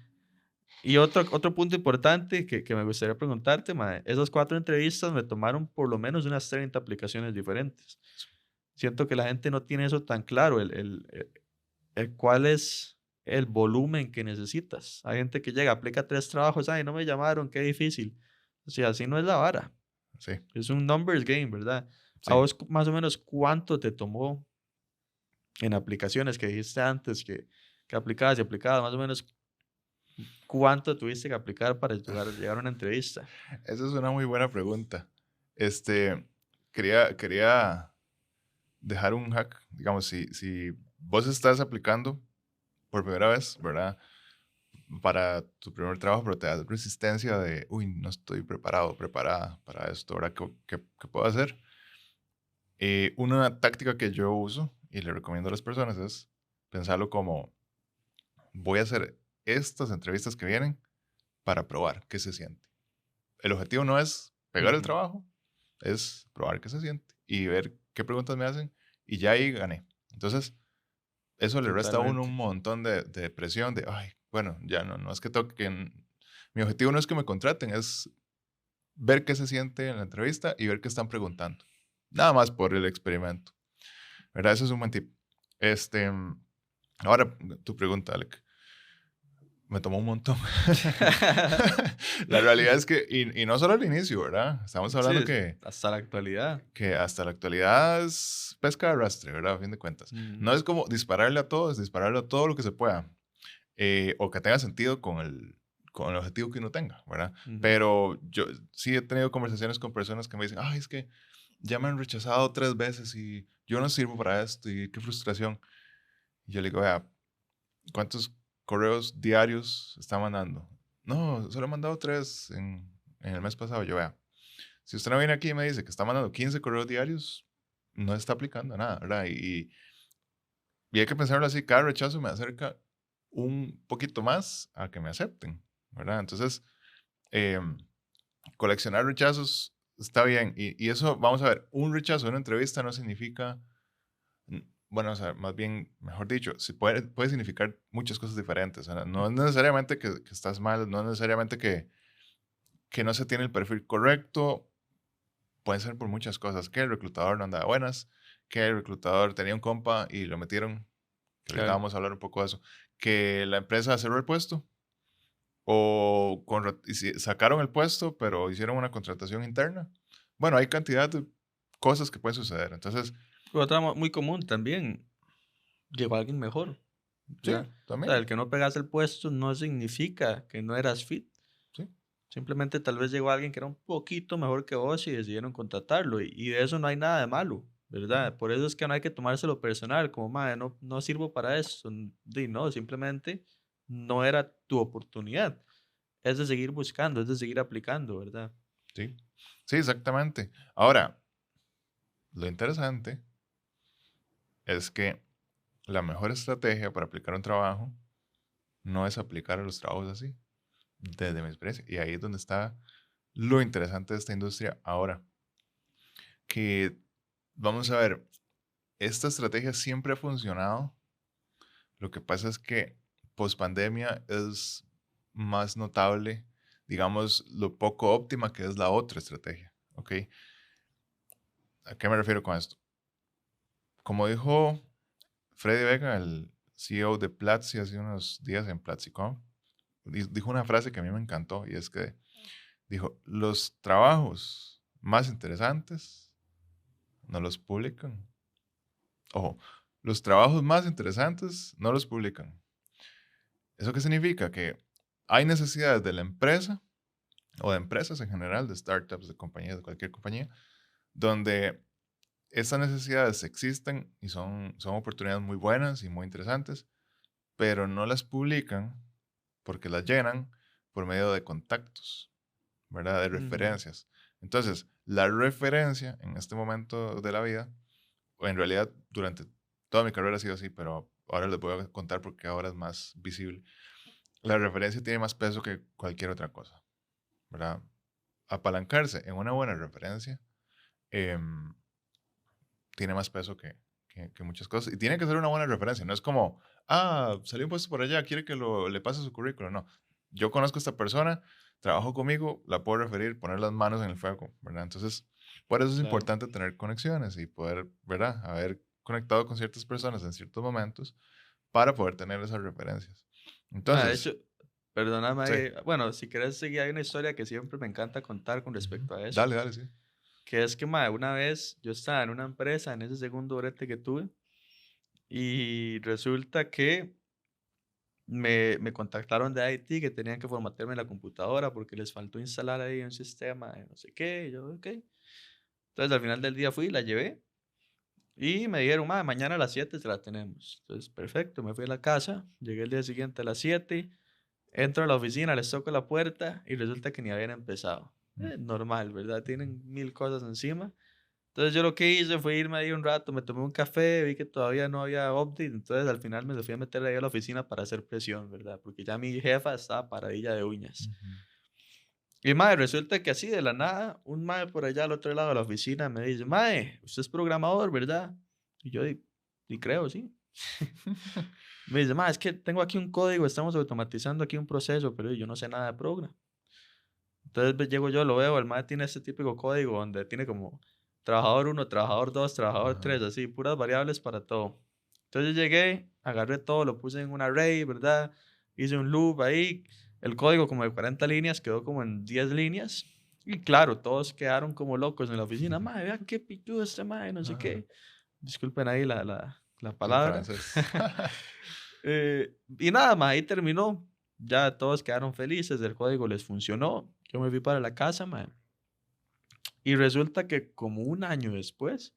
Y otro punto importante que me gustaría preguntarte, mae, esas 4 entrevistas me tomaron por lo menos unas 30 aplicaciones diferentes. Siento que la gente no tiene eso tan claro, el cuál es el volumen que necesitas. Hay gente que llega, aplica 3 trabajos, ay, no me llamaron, qué difícil. O sea, así no es la vara. Sí, Es un numbers game, ¿verdad? A sí. vos, más o menos, ¿cuánto te tomó en aplicaciones que dijiste antes que aplicabas y aplicabas? Más o menos, ¿cuánto tuviste que aplicar para llegar a una entrevista? Esa es una muy buena pregunta. Este, quería dejar un hack. Digamos, si vos estás aplicando por primera vez, ¿verdad? Para tu primer trabajo, pero te das resistencia de, uy, no estoy preparado, preparada para esto, ¿ahora qué puedo hacer? Una táctica que yo uso y le recomiendo a las personas es pensarlo como, voy a hacer estas entrevistas que vienen para probar qué se siente. El objetivo no es pegar el Ujú, trabajo, es probar qué se siente y ver qué preguntas me hacen y ya ahí gané. Entonces, eso le resta a uno un totalmente. montón de presión de, ay, bueno, ya no es que toquen. Mi objetivo no es que me contraten, es ver qué se siente en la entrevista y ver qué están preguntando. Nada más por el experimento. ¿Verdad? Eso es un buen tip. Este, ahora, tu pregunta, Alec. Me tomó un montón. La realidad es que, y no solo al inicio, ¿verdad? Estamos Sí, hablando hasta la actualidad. que hasta la actualidad es pesca de arrastre, ¿verdad? A fin de cuentas. No Ujú, es como dispararle a todo, es dispararle a todo lo que se pueda. O que tenga sentido con el objetivo que uno tenga, ¿verdad? ujú. Pero yo sí he tenido conversaciones con personas que me dicen, ay, es que ya me han rechazado 3 veces y yo no sirvo para esto y qué frustración. Y yo le digo, vea, ¿cuántos correos diarios está mandando? No, solo he mandado 3 en el mes pasado. Yo, vea, si usted no viene aquí y me dice que está mandando 15 correos diarios, no está aplicando a nada, ¿verdad? Y hay que pensarlo así, cada rechazo me acerca un poquito más a que me acepten, ¿verdad? Entonces, em, coleccionar rechazos está bien. Y eso, vamos a ver, un rechazo en una entrevista no significa, bueno, o sea, más bien, mejor dicho, puede significar muchas cosas diferentes. O sea, no es necesariamente que estás mal, no es necesariamente que no se tiene el perfil correcto. Pueden ser por muchas cosas. Que el reclutador no andaba buenas, que el reclutador tenía un compa y lo metieron, que ahorita Claro. vamos a hablar un poco de eso, que la empresa cerró el puesto o sacaron el puesto, pero hicieron una contratación interna. Bueno, hay cantidad de cosas que pueden suceder. Entonces, Otra muy común también, llegó alguien mejor. sí, ¿Verdad? O sea, también, el que no pegas el puesto no significa que no eras fit. sí, Simplemente tal vez llegó alguien que era un poquito mejor que vos y decidieron contratarlo. Y de eso no hay nada de malo, ujú, ¿verdad? Por eso es que no hay que tomárselo personal, como, madre, no, no sirvo para eso. No, simplemente no era tu oportunidad. Es de seguir buscando, es de seguir aplicando, ¿verdad? sí, sí, exactamente. Ahora, lo interesante es que la mejor estrategia para aplicar un trabajo no es aplicar a los trabajos así, desde mi experiencia. Y ahí es donde está lo interesante de esta industria ahora, que vamos a ver, esta estrategia siempre ha funcionado. Lo que pasa es que post pandemia es más notable, digamos, lo poco óptima que es la otra estrategia. ¿Ok? ¿A qué me refiero con esto? Como dijo Freddy Vega, el CEO de Platzi, hace unos días en PlatziCon, dijo una frase que a mí me encantó y es que dijo, los trabajos más interesantes no los publican. Ojo, los trabajos más interesantes no los publican. ¿Eso qué significa? Que hay necesidades de la empresa o de empresas en general, de startups, de compañías, de cualquier compañía, donde estas necesidades existen y son oportunidades muy buenas y muy interesantes, pero no las publican porque las llenan por medio de contactos, ¿verdad? De Ujú. referencias. Entonces, la referencia en este momento de la vida, o en realidad durante toda mi carrera ha sido así, pero ahora les voy a contar porque ahora es más visible. La referencia tiene más peso que cualquier otra cosa, ¿verdad? Apalancarse en una buena referencia em, tiene más peso que muchas cosas. Y tiene que ser una buena referencia. No es como, salió un puesto por allá, quiere que le pase su currículum. No. Yo conozco a esta persona, trabajo conmigo, la puedo referir, poner las manos en el fuego, ¿verdad? Entonces, por eso es Claro. importante tener conexiones y poder, ¿verdad? Haber conectado con ciertas personas en ciertos momentos para poder tener esas referencias. De Entonces, hecho, perdóname, sí. bueno, si quieres seguir, hay una historia que siempre me encanta contar con Ujú. respecto a eso. Dale, dale, sí. Que es que, mae, una vez yo estaba en una empresa, en ese segundo brete que tuve, y resulta que me contactaron de IT que tenían que formatearme la computadora porque les faltó instalar ahí un sistema de no sé qué. Y yo, ok. Entonces, al final del día fui, la llevé y me dijeron, mae, mañana a las 7 se la tenemos. Entonces, perfecto, me fui a la casa, llegué el día siguiente a las 7, entro a la oficina, les toco la puerta y resulta que ni habían empezado. Mm. Normal, ¿verdad? Tienen mil cosas encima. Entonces yo lo que hice fue irme ahí un rato, me tomé un café, vi que todavía no había update, entonces al final me fui a meter ahí a la oficina para hacer presión, ¿verdad? Porque ya mi jefa estaba paradilla de uñas. Ujú. Y mae, resulta que así de la nada, un mae por allá al otro lado de la oficina me dice, mae, usted es programador, ¿verdad? Y yo, y creo, sí. Me dice, mae, es que tengo aquí un código, estamos automatizando aquí un proceso, pero yo no sé nada de programa. Entonces llego yo, lo veo, el mae tiene este típico código donde tiene como trabajador uno, trabajador 2, trabajador Ajá. 3, así, puras variables para todo. Entonces yo llegué, agarré todo, lo puse en un array, ¿verdad? Hice un loop ahí, el código como de 40 líneas quedó como en 10 líneas. Y claro, todos quedaron como locos en la oficina. Mae, vean qué pilludo este mae, no sé Ajá. qué. Disculpen ahí la El palabra. francés. Y nada más, ahí terminó. Ya todos quedaron felices, el código les funcionó. Yo me fui para la casa, mae. Y resulta que como un año después,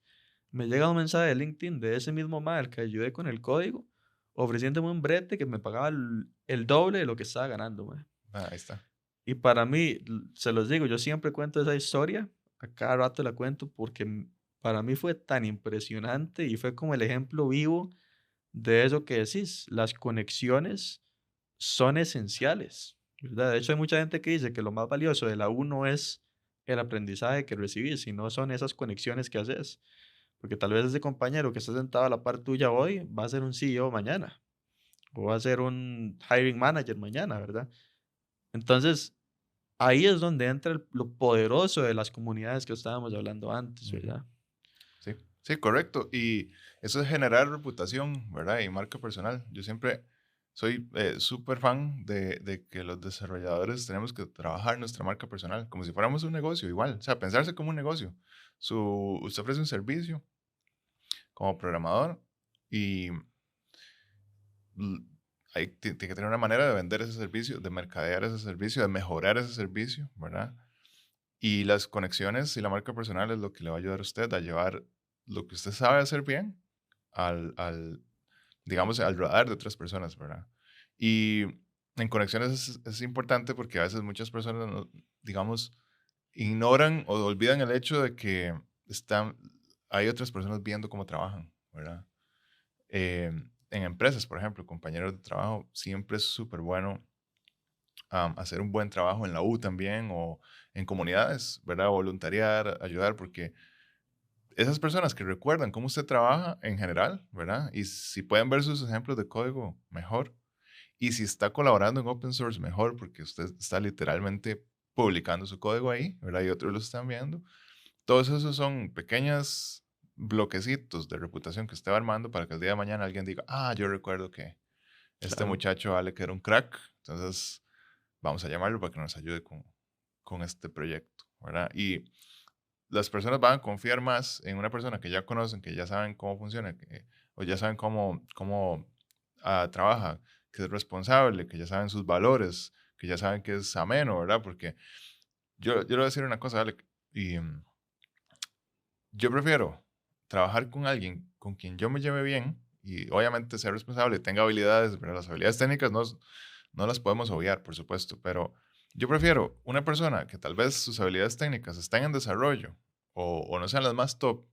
me llega un mensaje de LinkedIn de ese mismo mae al que ayudé con el código, ofreciéndome un brete que me pagaba el doble de lo que estaba ganando, mae. Ahí está. Y para mí, se los digo, yo siempre cuento esa historia, a cada rato la cuento porque para mí fue tan impresionante y fue como el ejemplo vivo de eso que decís, las conexiones son esenciales, ¿verdad? De hecho, hay mucha gente que dice que lo más valioso de la U no es el aprendizaje que recibís, sino son esas conexiones que haces. porque tal vez ese compañero que está sentado a la par tuya hoy va a ser un CEO mañana o va a ser un hiring manager mañana, ¿verdad? Entonces, ahí es donde entra lo poderoso de las comunidades que estábamos hablando antes, Ujú. ¿verdad? Sí, sí, correcto. Y eso es generar reputación, ¿verdad? Y marca personal. Yo siempre soy súper fan de que los desarrolladores tenemos que trabajar nuestra marca personal, como si fuéramos un negocio, igual. O sea, pensarse como un negocio. Usted ofrece un servicio como programador y l- tiene que tener una manera de vender ese servicio, de mercadear ese servicio, de mejorar ese servicio, ¿verdad? Y las conexiones y la marca personal es lo que le va a ayudar a usted a llevar lo que usted sabe hacer bien digamos, al radar de otras personas, ¿verdad? Y en conexiones es importante porque a veces muchas personas, digamos, ignoran o olvidan el hecho de que hay otras personas viendo cómo trabajan, ¿verdad? En empresas, por ejemplo, compañeros de trabajo, siempre es súper bueno hacer un buen trabajo en la U también o en comunidades, ¿verdad? Voluntariar, ayudar, porque esas personas que recuerdan cómo usted trabaja en general, ¿verdad? Y si pueden ver sus ejemplos de código, mejor. Y si está colaborando en open source, mejor, porque usted está literalmente publicando su código ahí, ¿verdad? Y otros lo están viendo. Todos esos son pequeños bloquecitos de reputación que usted va armando para que el día de mañana alguien diga, ah, yo recuerdo que este Claro, muchacho Ale que era un crack, entonces vamos a llamarlo para que nos ayude con este proyecto, ¿verdad? Y las personas van a confiar más en una persona que ya conocen, que ya saben cómo funciona, o ya saben cómo trabaja, que es responsable, que ya saben sus valores, que ya saben que es ameno, ¿verdad? Porque yo le voy a decir una cosa, Alec, y yo prefiero trabajar con alguien con quien yo me lleve bien y obviamente ser responsable, tenga habilidades, pero las habilidades técnicas no las podemos obviar, por supuesto, pero yo prefiero una persona que tal vez sus habilidades técnicas estén en desarrollo o no sean las más top,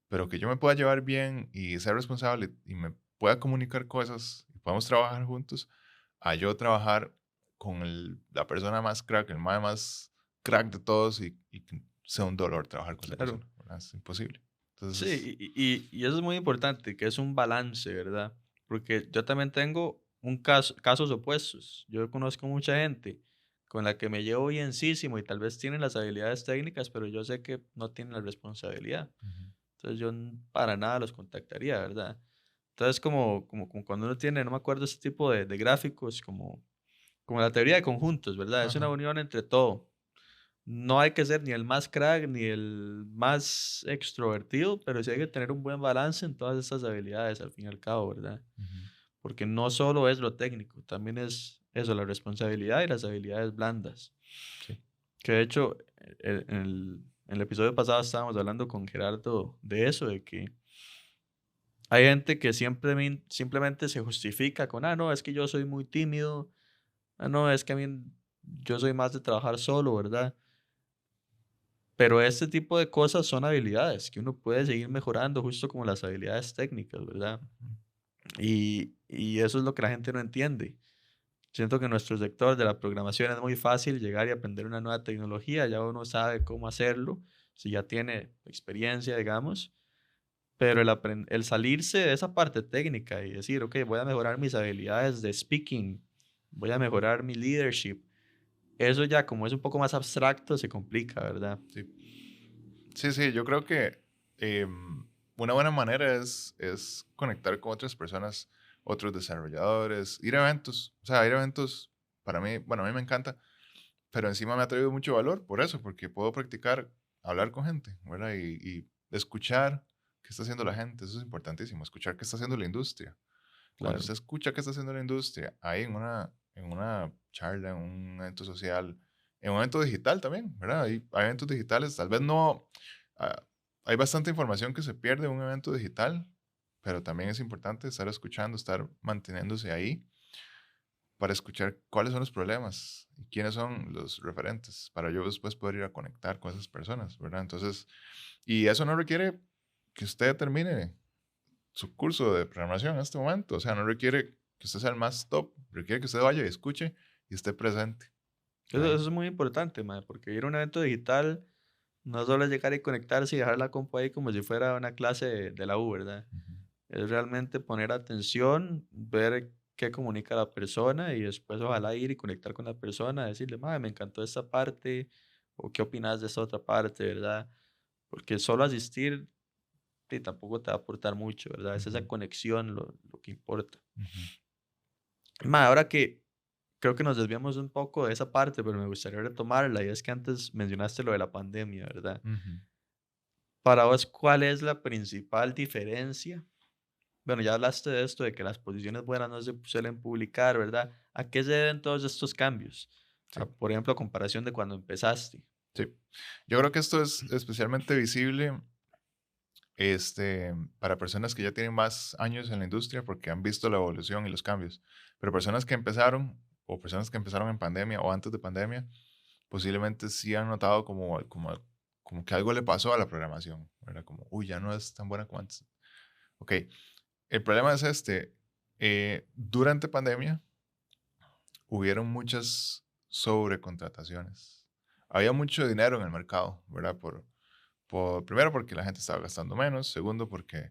pero que yo me pueda llevar bien y ser responsable y me pueda comunicar cosas y podamos trabajar juntos, a yo trabajar con la persona más crack, el mae más crack de todos y que sea un dolor trabajar con esa claro. persona, ¿verdad? Es imposible. Sí, Entonces, y eso es muy importante, que es un balance, ¿verdad? Porque yo también tengo casos opuestos. Yo conozco mucha gente con la que me llevo bienísimo y tal vez tienen las habilidades técnicas, pero yo sé que no tienen la responsabilidad. ujú, Entonces yo para nada los contactaría, ¿verdad? Entonces como cuando uno tiene, no me acuerdo ese tipo de gráficos, como la teoría de conjuntos, ¿verdad? Es una ajá, unión entre todo. No hay que ser ni el más crack ni el más extrovertido, pero sí hay que tener un buen balance en todas estas habilidades al fin y al cabo, ¿verdad? ujú, Porque no solo es lo técnico, también es eso, la responsabilidad y las habilidades blandas. sí, Que de hecho, en el episodio pasado estábamos hablando con Gerardo de eso, de que hay gente que simplemente se justifica con, ah, no, es que yo soy muy tímido, ah, no, es que a mí yo soy más de trabajar solo, ¿verdad? Pero este tipo de cosas son habilidades que uno puede seguir mejorando, justo como las habilidades técnicas, ¿verdad? ujú, Y eso es lo que la gente no entiende. Siento que en nuestro sector de la programación es muy fácil llegar y aprender una nueva tecnología, ya uno sabe cómo hacerlo, si ya tiene experiencia, digamos, pero el salirse de esa parte técnica y decir, ok, voy a mejorar mis habilidades de speaking, voy a mejorar mi leadership, eso ya como es un poco más abstracto, se complica, ¿verdad? sí. Sí, sí, yo creo que una buena manera es conectar con otras personas, otros desarrolladores, ir a eventos. O sea, ir a eventos, para mí, bueno, a mí me encanta, pero encima me ha traído mucho valor por eso, porque puedo practicar, hablar con gente, ¿verdad? Y escuchar qué está haciendo la gente, eso es importantísimo, escuchar qué está haciendo la industria. Cuando Claro. usted escucha qué está haciendo la industria, ahí en una charla, en un evento social, en un evento digital también, ¿verdad? Hay eventos digitales, tal vez no, ah, hay bastante información que se pierde en un evento digital, pero también es importante estar escuchando, estar manteniéndose ahí para escuchar cuáles son los problemas y quiénes son los referentes, para yo después poder ir a conectar con esas personas, ¿verdad? Entonces, y eso no requiere que usted termine su curso de programación en este momento. O sea, no requiere que usted sea el más top, requiere que usted vaya y escuche y esté presente Eso ahí. es muy importante, mae, porque ir a un evento digital no solo es llegar y conectarse y dejar la compu ahí como si fuera una clase de la U, ¿verdad? Ujú, Es realmente poner atención, ver qué comunica la persona y después ojalá ir y conectar con la persona, decirle, madre, me encantó esta parte, o qué opinas de esta otra parte, ¿verdad? Porque solo asistir tampoco te va a aportar mucho, ¿verdad? Es esa ujú, conexión lo que importa. ujú, Mae, ahora que creo que nos desviamos un poco de esa parte, pero me gustaría retomarla, y es que antes mencionaste lo de la pandemia, ¿verdad? ujú. Para vos, ¿cuál es la principal diferencia? Bueno, ya hablaste de esto, de que las posiciones buenas no se suelen publicar, ¿verdad? ¿A qué se deben todos estos cambios? Sí, Por ejemplo, a comparación de cuando empezaste. sí. Yo creo que esto es especialmente visible para personas que ya tienen más años en la industria porque han visto la evolución y los cambios. Pero personas que empezaron, o personas que empezaron en pandemia o antes de pandemia, posiblemente sí han notado como que algo le pasó a la programación, ¿verdad? Como, uy, ya no es tan buena como antes. Ok, el problema es durante pandemia hubieron muchas sobrecontrataciones. Había mucho dinero en el mercado, ¿verdad? Primero porque la gente estaba gastando menos, segundo porque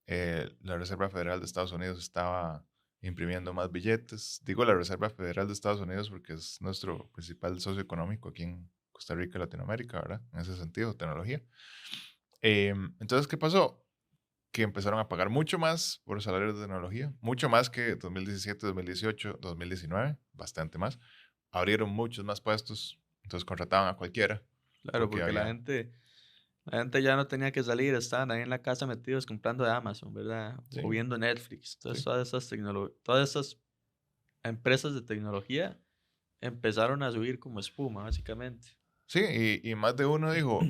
la Reserva Federal de Estados Unidos estaba imprimiendo más billetes. Digo la Reserva Federal de Estados Unidos porque es nuestro principal socio económico aquí en Costa Rica y Latinoamérica, ¿verdad? En ese sentido, tecnología. Entonces, ¿qué pasó? Que empezaron a pagar mucho más por salarios de tecnología, mucho más que 2017, 2018, 2019, bastante más. Abrieron muchos más puestos, entonces contrataban a cualquiera Claro, porque porque había... la gente ya no tenía que salir, estaban ahí en la casa metidos comprando de Amazon, ¿verdad? O Sí, viendo Netflix. Entonces, sí. todas esas empresas de tecnología empezaron a subir como espuma, básicamente. Sí, y más de uno dijo,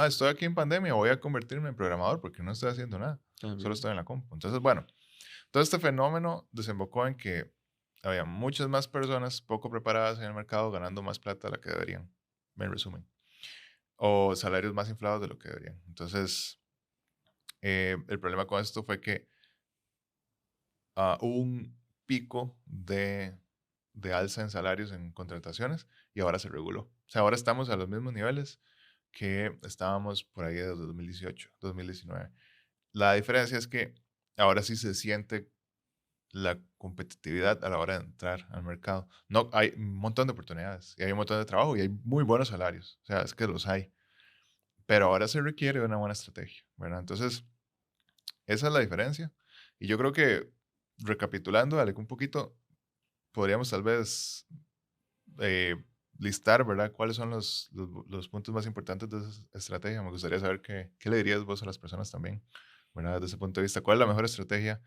estoy aquí en pandemia, voy a convertirme en programador porque no estoy haciendo nada, solo También. estoy en la compu. Entonces, bueno, todo este fenómeno desembocó en que había muchas más personas poco preparadas en el mercado ganando más plata de la que deberían, en resumen, o salarios más inflados de lo que deberían. Entonces, el problema con esto fue que hubo un pico de alza en salarios en contrataciones y ahora se reguló. O sea, ahora estamos a los mismos niveles que estábamos por ahí de 2018, 2019. La diferencia es que ahora sí se siente la competitividad a la hora de entrar al mercado. No, hay un montón de oportunidades y hay un montón de trabajo y hay muy buenos salarios. O sea, es que los hay. Pero ahora se requiere de una buena estrategia, ¿verdad? Entonces, esa es la diferencia. Y yo creo que, recapitulando, Alec, un poquito, podríamos tal vez eh, listar, ¿verdad? ¿Cuáles son los puntos más importantes de esa estrategia? Me gustaría saber qué le dirías vos a las personas también, ¿verdad? Desde ese punto de vista, ¿cuál es la mejor estrategia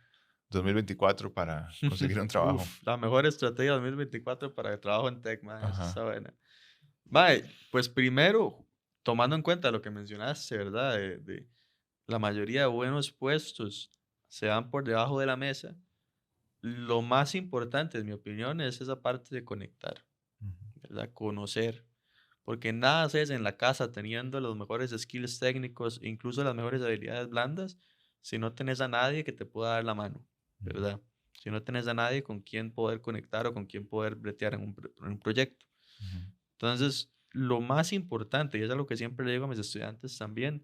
2024 para conseguir un trabajo? Uf, la mejor estrategia 2024 para el trabajo en tech, man, esa Ajá. está buena. Mae, pues primero, tomando en cuenta lo que mencionaste, ¿verdad? De la mayoría de buenos puestos se dan por debajo de la mesa. Lo más importante, en mi opinión, es esa parte de conectar, Ujú, ¿verdad? Conocer. Porque nada haces en la casa teniendo los mejores skills técnicos, incluso las mejores habilidades blandas, si no tenés a nadie que te pueda dar la mano, ujú, ¿verdad? Si no tenés a nadie con quien poder conectar o con quien poder bretear en en un proyecto. ujú, Entonces, lo más importante, y es algo que siempre le digo a mis estudiantes también,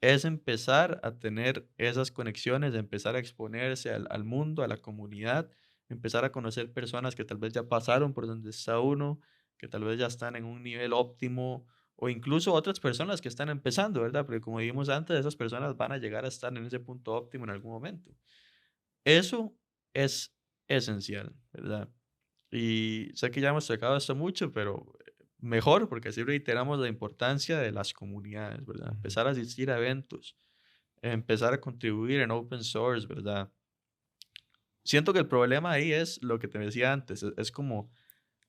es empezar a tener esas conexiones, empezar a exponerse al mundo, a la comunidad, empezar a conocer personas que tal vez ya pasaron por donde está uno, que tal vez ya están en un nivel óptimo, o incluso otras personas que están empezando, ¿verdad? Porque como dijimos antes, esas personas van a llegar a estar en ese punto óptimo en algún momento. Eso es esencial, ¿verdad? Y sé que ya hemos tocado esto mucho, pero mejor, porque así reiteramos la importancia de las comunidades, ¿verdad? ujú, Empezar a asistir a eventos, empezar a contribuir en open source, ¿verdad? Siento que el problema ahí es lo que te decía antes, es como,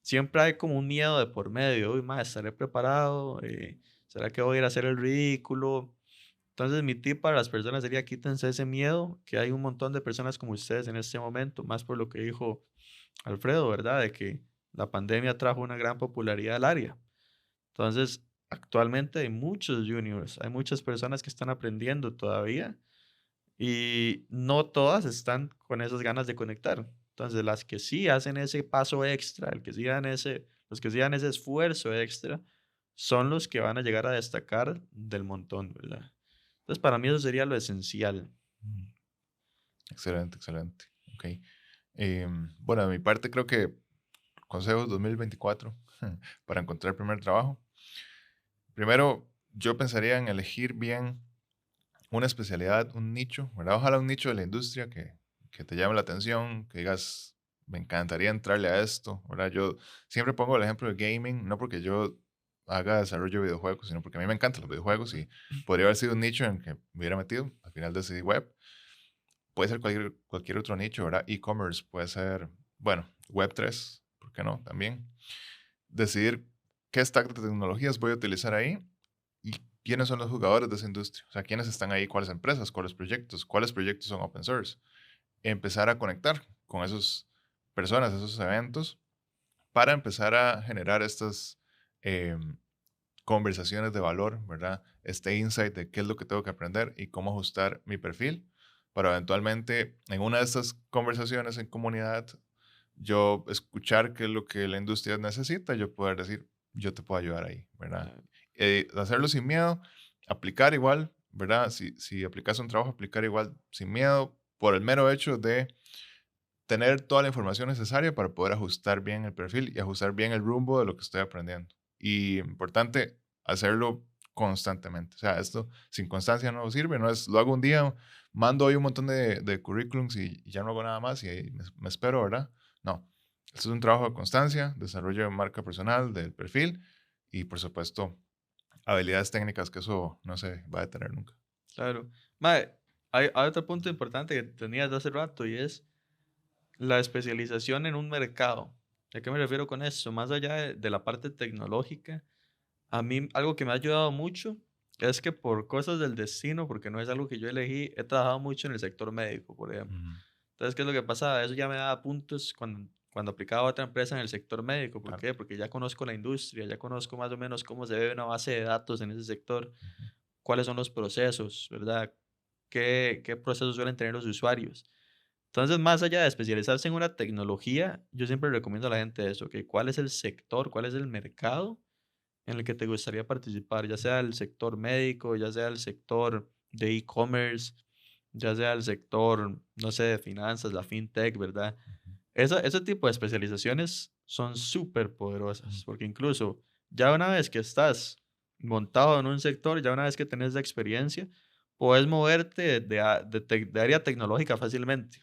siempre hay como un miedo de por medio, uy, más, estaré preparado. ¿Será que voy a ir a hacer el ridículo? Entonces, mi tip para las personas sería quítense ese miedo, que hay un montón de personas como ustedes en este momento, más por lo que dijo Alfredo, ¿verdad? De que la pandemia trajo una gran popularidad al área. Entonces, actualmente hay muchos juniors, hay muchas personas que están aprendiendo todavía y no todas están con esas ganas de conectar. Entonces, las que sí hacen ese paso extra, el que sí dan ese, los que sí dan ese esfuerzo extra, son los que van a llegar a destacar del montón, ¿verdad? Entonces, para mí eso sería lo esencial. Mm, excelente, excelente. Ok. Bueno, de mi parte creo que consejos 2024 para encontrar el primer trabajo. Primero, yo pensaría en elegir bien una especialidad, un nicho, ¿verdad? Ojalá un nicho de la industria que te llame la atención, que digas, me encantaría entrarle a esto, ¿verdad? Yo siempre pongo el ejemplo de gaming, no porque yo haga desarrollo de videojuegos, sino porque a mí me encantan los videojuegos y podría haber sido un nicho en que me hubiera metido, al final decidí web. Puede ser cualquier otro nicho, ¿verdad? E-commerce puede ser, bueno, Web3, ¿por qué no? También. Decidir qué stack de tecnologías voy a utilizar ahí y quiénes son los jugadores de esa industria. O sea, quiénes están ahí, cuáles empresas, cuáles proyectos son open source. Empezar a conectar con esas personas, esos eventos, para empezar a generar estas conversaciones de valor, ¿verdad? Este insight de qué es lo que tengo que aprender y cómo ajustar mi perfil para eventualmente en una de estas conversaciones en comunidad yo escuchar qué es lo que la industria necesita, yo poder decir, yo te puedo ayudar ahí, ¿verdad? Claro, Hacerlo sin miedo, aplicar igual, ¿verdad? Si aplicas un trabajo, aplicar igual sin miedo por el mero hecho de tener toda la información necesaria para poder ajustar bien el perfil y ajustar bien el rumbo de lo que estoy aprendiendo. Y importante, hacerlo constantemente. O sea, esto sin constancia no sirve, no es, lo hago un día, mando hoy un montón de currículums y ya no hago nada más y ahí me espero, ¿verdad? No, esto es un trabajo de constancia, desarrollo de marca personal, del perfil y por supuesto habilidades técnicas que eso no se va a detener nunca. claro. Mae, hay otro punto importante que tenías de hace rato y es la especialización en un mercado. ¿A qué me refiero con eso? Más allá de la parte tecnológica, a mí algo que me ha ayudado mucho es que por cosas del destino, porque no es algo que yo elegí, he trabajado mucho en el sector médico, por ejemplo. Ujú, Entonces, ¿qué es lo que pasa? Eso ya me daba puntos cuando aplicaba a otra empresa en el sector médico. ¿Por claro. qué? Porque ya conozco la industria, ya conozco más o menos cómo se ve una base de datos en ese sector, Ujú, cuáles son los procesos, ¿verdad? ¿Qué procesos suelen tener los usuarios? Entonces, más allá de especializarse en una tecnología, yo siempre recomiendo a la gente eso, que cuál es el sector, cuál es el mercado en el que te gustaría participar, ya sea el sector médico, ya sea el sector de e-commerce, ya sea el sector, no sé, de finanzas, la fintech, ¿verdad? ujú, Ese tipo de especializaciones son súper ujú. poderosas, porque incluso ya una vez que estás montado en un sector, ya una vez que tenés la experiencia, puedes moverte de área tecnológica fácilmente.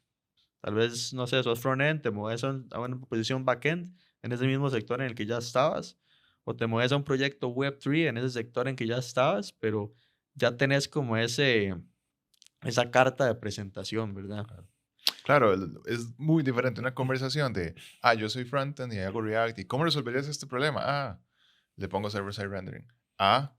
Tal vez, no sé, sos front-end, te mueves a una posición back-end en ese mismo sector en el que ya estabas, o te mueves a un proyecto Web3 en ese sector en que ya estabas, pero ya tenés como esa carta de presentación, ¿verdad? Claro. Claro, es muy diferente una conversación de, yo soy frontend y hago React, ¿y cómo resolverías este problema? Le pongo server-side rendering. Ah,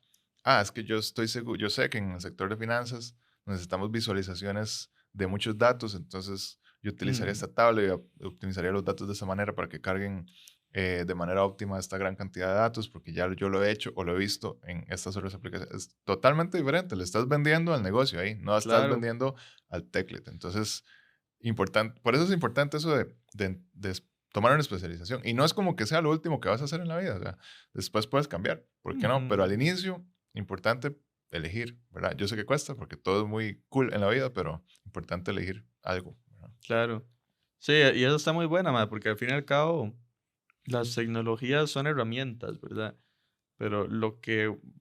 es que yo estoy seguro, yo sé que en el sector de finanzas necesitamos visualizaciones de muchos datos, entonces yo utilizaría Mm, esta tabla y optimizaría los datos de esa manera para que carguen de manera óptima esta gran cantidad de datos, porque ya yo lo he hecho o lo he visto en estas otras aplicaciones. Es totalmente diferente, le estás vendiendo al negocio ahí, no estás claro. vendiendo al teclet. Entonces, importante, por eso es importante eso de tomar una especialización. Y no es como que sea lo último que vas a hacer en la vida. O sea, después puedes cambiar, ¿por qué no? Pero Ujú, al inicio, importante elegir, ¿verdad? Yo sé que cuesta porque todo es muy cool en la vida, pero importante elegir algo, ¿verdad? claro. Sí, y eso está muy buena, ma, porque al fin y al cabo las tecnologías son herramientas, ¿verdad? Pero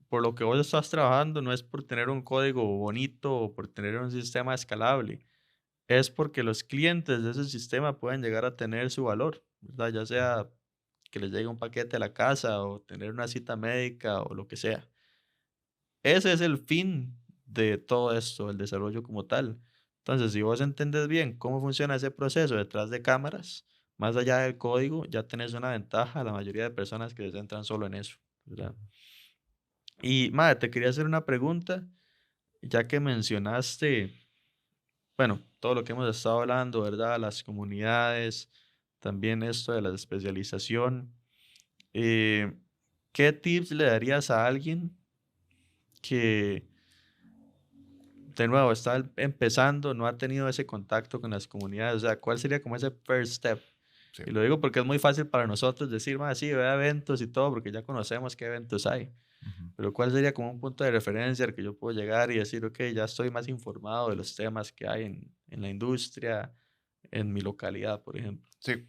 por lo que vos estás trabajando no es por tener un código bonito o por tener un sistema escalable, es porque los clientes de ese sistema pueden llegar a tener su valor, ¿verdad? Ya sea que les llegue un paquete a la casa o tener una cita médica o lo que sea. Ese es el fin de todo esto, el desarrollo como tal. Entonces, si vos entendés bien cómo funciona ese proceso detrás de cámaras, más allá del código, ya tenés una ventaja a la mayoría de personas que se centran solo en eso, ¿verdad? Y, madre, te quería hacer una pregunta, ya que mencionaste, bueno, todo lo que hemos estado hablando, ¿verdad? Las comunidades, también esto de la especialización. eh, ¿Qué tips le darías a alguien que, de nuevo, está empezando, no ha tenido ese contacto con las comunidades? O sea, ¿cuál sería como ese first step? Sí. Y lo digo porque es muy fácil para nosotros decir, más sí, ve a eventos y todo, porque ya conocemos qué eventos hay. Ujú. pero ¿cuál sería como un punto de referencia al que yo puedo llegar y decir, ok, ya estoy más informado de los temas que hay en la industria, en mi localidad, por ejemplo? Sí.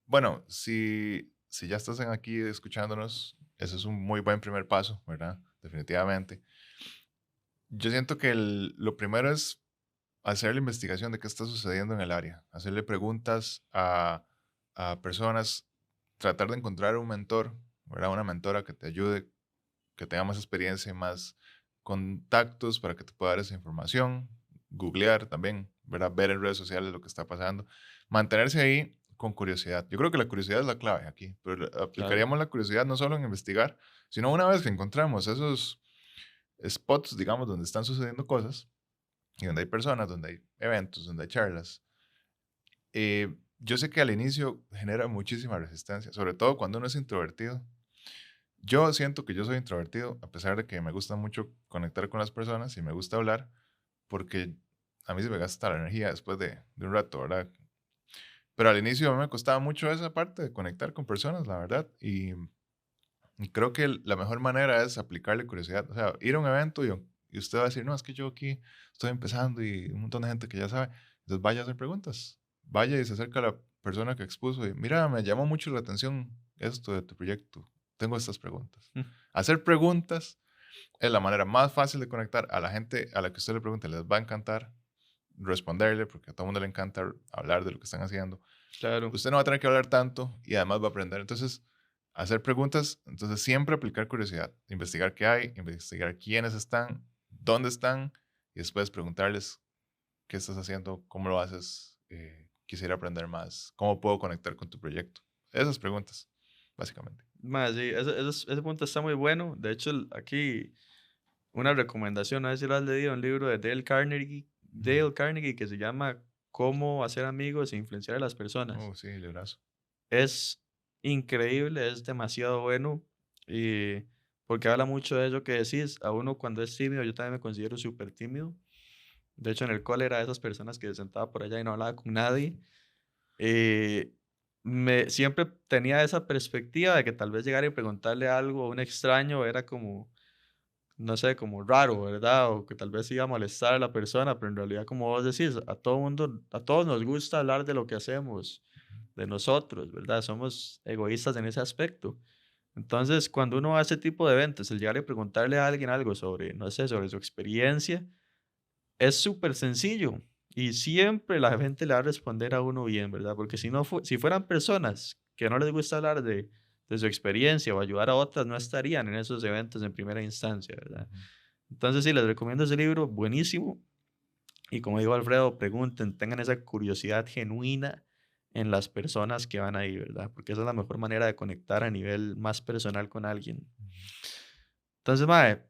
Bueno, si ya estás aquí escuchándonos, ese es un muy buen primer paso, ¿verdad? Definitivamente. Yo siento que lo primero es hacer la investigación de qué está sucediendo en el área, hacerle preguntas a personas, tratar de encontrar un mentor, ¿verdad? Una mentora que te ayude, que tenga más experiencia y más contactos para que te pueda dar esa información, googlear también, ¿verdad? Ver en redes sociales lo que está pasando, mantenerse ahí con curiosidad. Yo creo que la curiosidad es la clave aquí, pero Claro, aplicaríamos la curiosidad no solo en investigar, sino una vez que encontramos esos spots, digamos, donde están sucediendo cosas y donde hay personas, donde hay eventos, donde hay charlas. Yo sé que al inicio genera muchísima resistencia, sobre todo cuando uno es introvertido. Yo siento que yo soy introvertido, a pesar de que me gusta mucho conectar con las personas y me gusta hablar, porque a mí se me gasta la energía después de un rato, ¿verdad? Pero al inicio a mí me costaba mucho esa parte de conectar con personas, la verdad. Y creo que la mejor manera es aplicarle curiosidad. O sea, ir a un evento y usted va a decir, no, es que yo aquí estoy empezando y un montón de gente que ya sabe. Entonces vaya a hacer preguntas. Vaya y se acerca a la persona que expuso y mira, me llamó mucho la atención esto de tu proyecto. Tengo estas preguntas. mm, Hacer preguntas es la manera más fácil de conectar a la gente a la que usted le pregunte. Les va a encantar responderle porque a todo el mundo le encanta hablar de lo que están haciendo. claro. Usted no va a tener que hablar tanto y además va a aprender. Entonces, hacer preguntas, entonces siempre aplicar curiosidad, investigar qué hay, investigar quiénes están, dónde están y después preguntarles qué estás haciendo, cómo lo haces, quisiera aprender más, cómo puedo conectar con tu proyecto. Esas preguntas, básicamente. Más, sí, ese punto está muy bueno. De hecho, aquí una recomendación, no sé si lo has leído, un libro de Ujú. Dale Carnegie que se llama Cómo hacer amigos e influenciar a las personas. Oh, sí, librazo. Es increíble, es demasiado bueno y porque habla mucho de eso que decís, a uno cuando es tímido, yo también me considero súper tímido. De hecho, en el cole era de esas personas que se sentaba por allá y no hablaba con nadie. Eh, siempre tenía esa perspectiva de que tal vez llegar y preguntarle algo a un extraño era como, no sé, como raro, ¿verdad? O que tal vez iba a molestar a la persona, pero en realidad, como vos decís, a todo mundo, a todos nos gusta hablar de lo que hacemos, de nosotros, ¿verdad? Somos egoístas en ese aspecto. Entonces, cuando uno va a ese tipo de eventos, el llegar y preguntarle a alguien algo sobre, no sé, sobre su experiencia, es súper sencillo y siempre la gente le va a responder a uno bien, ¿verdad? Porque si no si fueran personas que no les gusta hablar de su experiencia o ayudar a otras, no estarían en esos eventos en primera instancia, ¿verdad? Ujú. Entonces, sí, les recomiendo ese libro, buenísimo. Y como dijo Alfredo, pregunten, tengan esa curiosidad genuina en las personas que van ahí, ¿verdad? Porque esa es la mejor manera de conectar a nivel más personal con alguien. Ujú. Entonces, mae,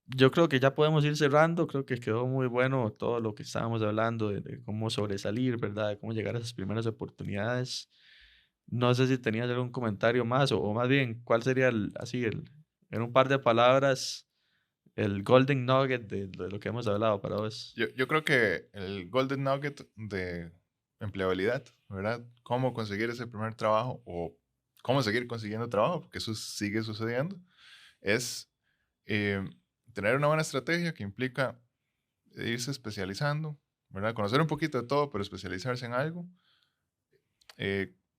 yo creo que ya podemos ir cerrando. Creo que quedó muy bueno todo lo que estábamos hablando de cómo sobresalir, ¿verdad? De cómo llegar a esas primeras oportunidades. No sé si tenías algún comentario más o más bien, ¿cuál sería en un par de palabras, el golden nugget de lo que hemos hablado para vos? Yo creo que el golden nugget de empleabilidad, ¿verdad? Cómo conseguir ese primer trabajo o cómo seguir consiguiendo trabajo, porque eso sigue sucediendo, es eh, tener una buena estrategia que implica irse especializando, ¿verdad? Conocer un poquito de todo, pero especializarse en algo,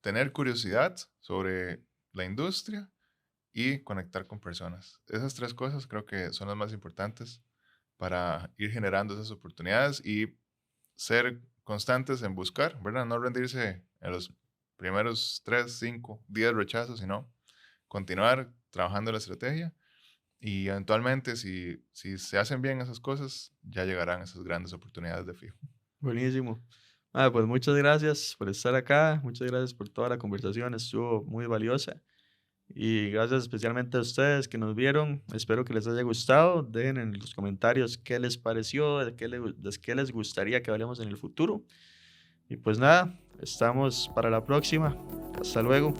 tener curiosidad sobre la industria y conectar con personas. Esas tres cosas creo que son las más importantes para ir generando esas oportunidades y ser constantes en buscar, ¿verdad? No rendirse en los primeros 3, 5, 10 rechazos, sino continuar trabajando la estrategia y eventualmente si se hacen bien esas cosas, ya llegarán esas grandes oportunidades de fijo. Buenísimo. Pues muchas gracias por estar acá, muchas gracias por toda la conversación, estuvo muy valiosa. Y gracias especialmente a ustedes que nos vieron. Espero que les haya gustado. Dejen en los comentarios qué les pareció, de qué les gustaría que hablemos en el futuro. Y pues nada, estamos para la próxima. Hasta luego.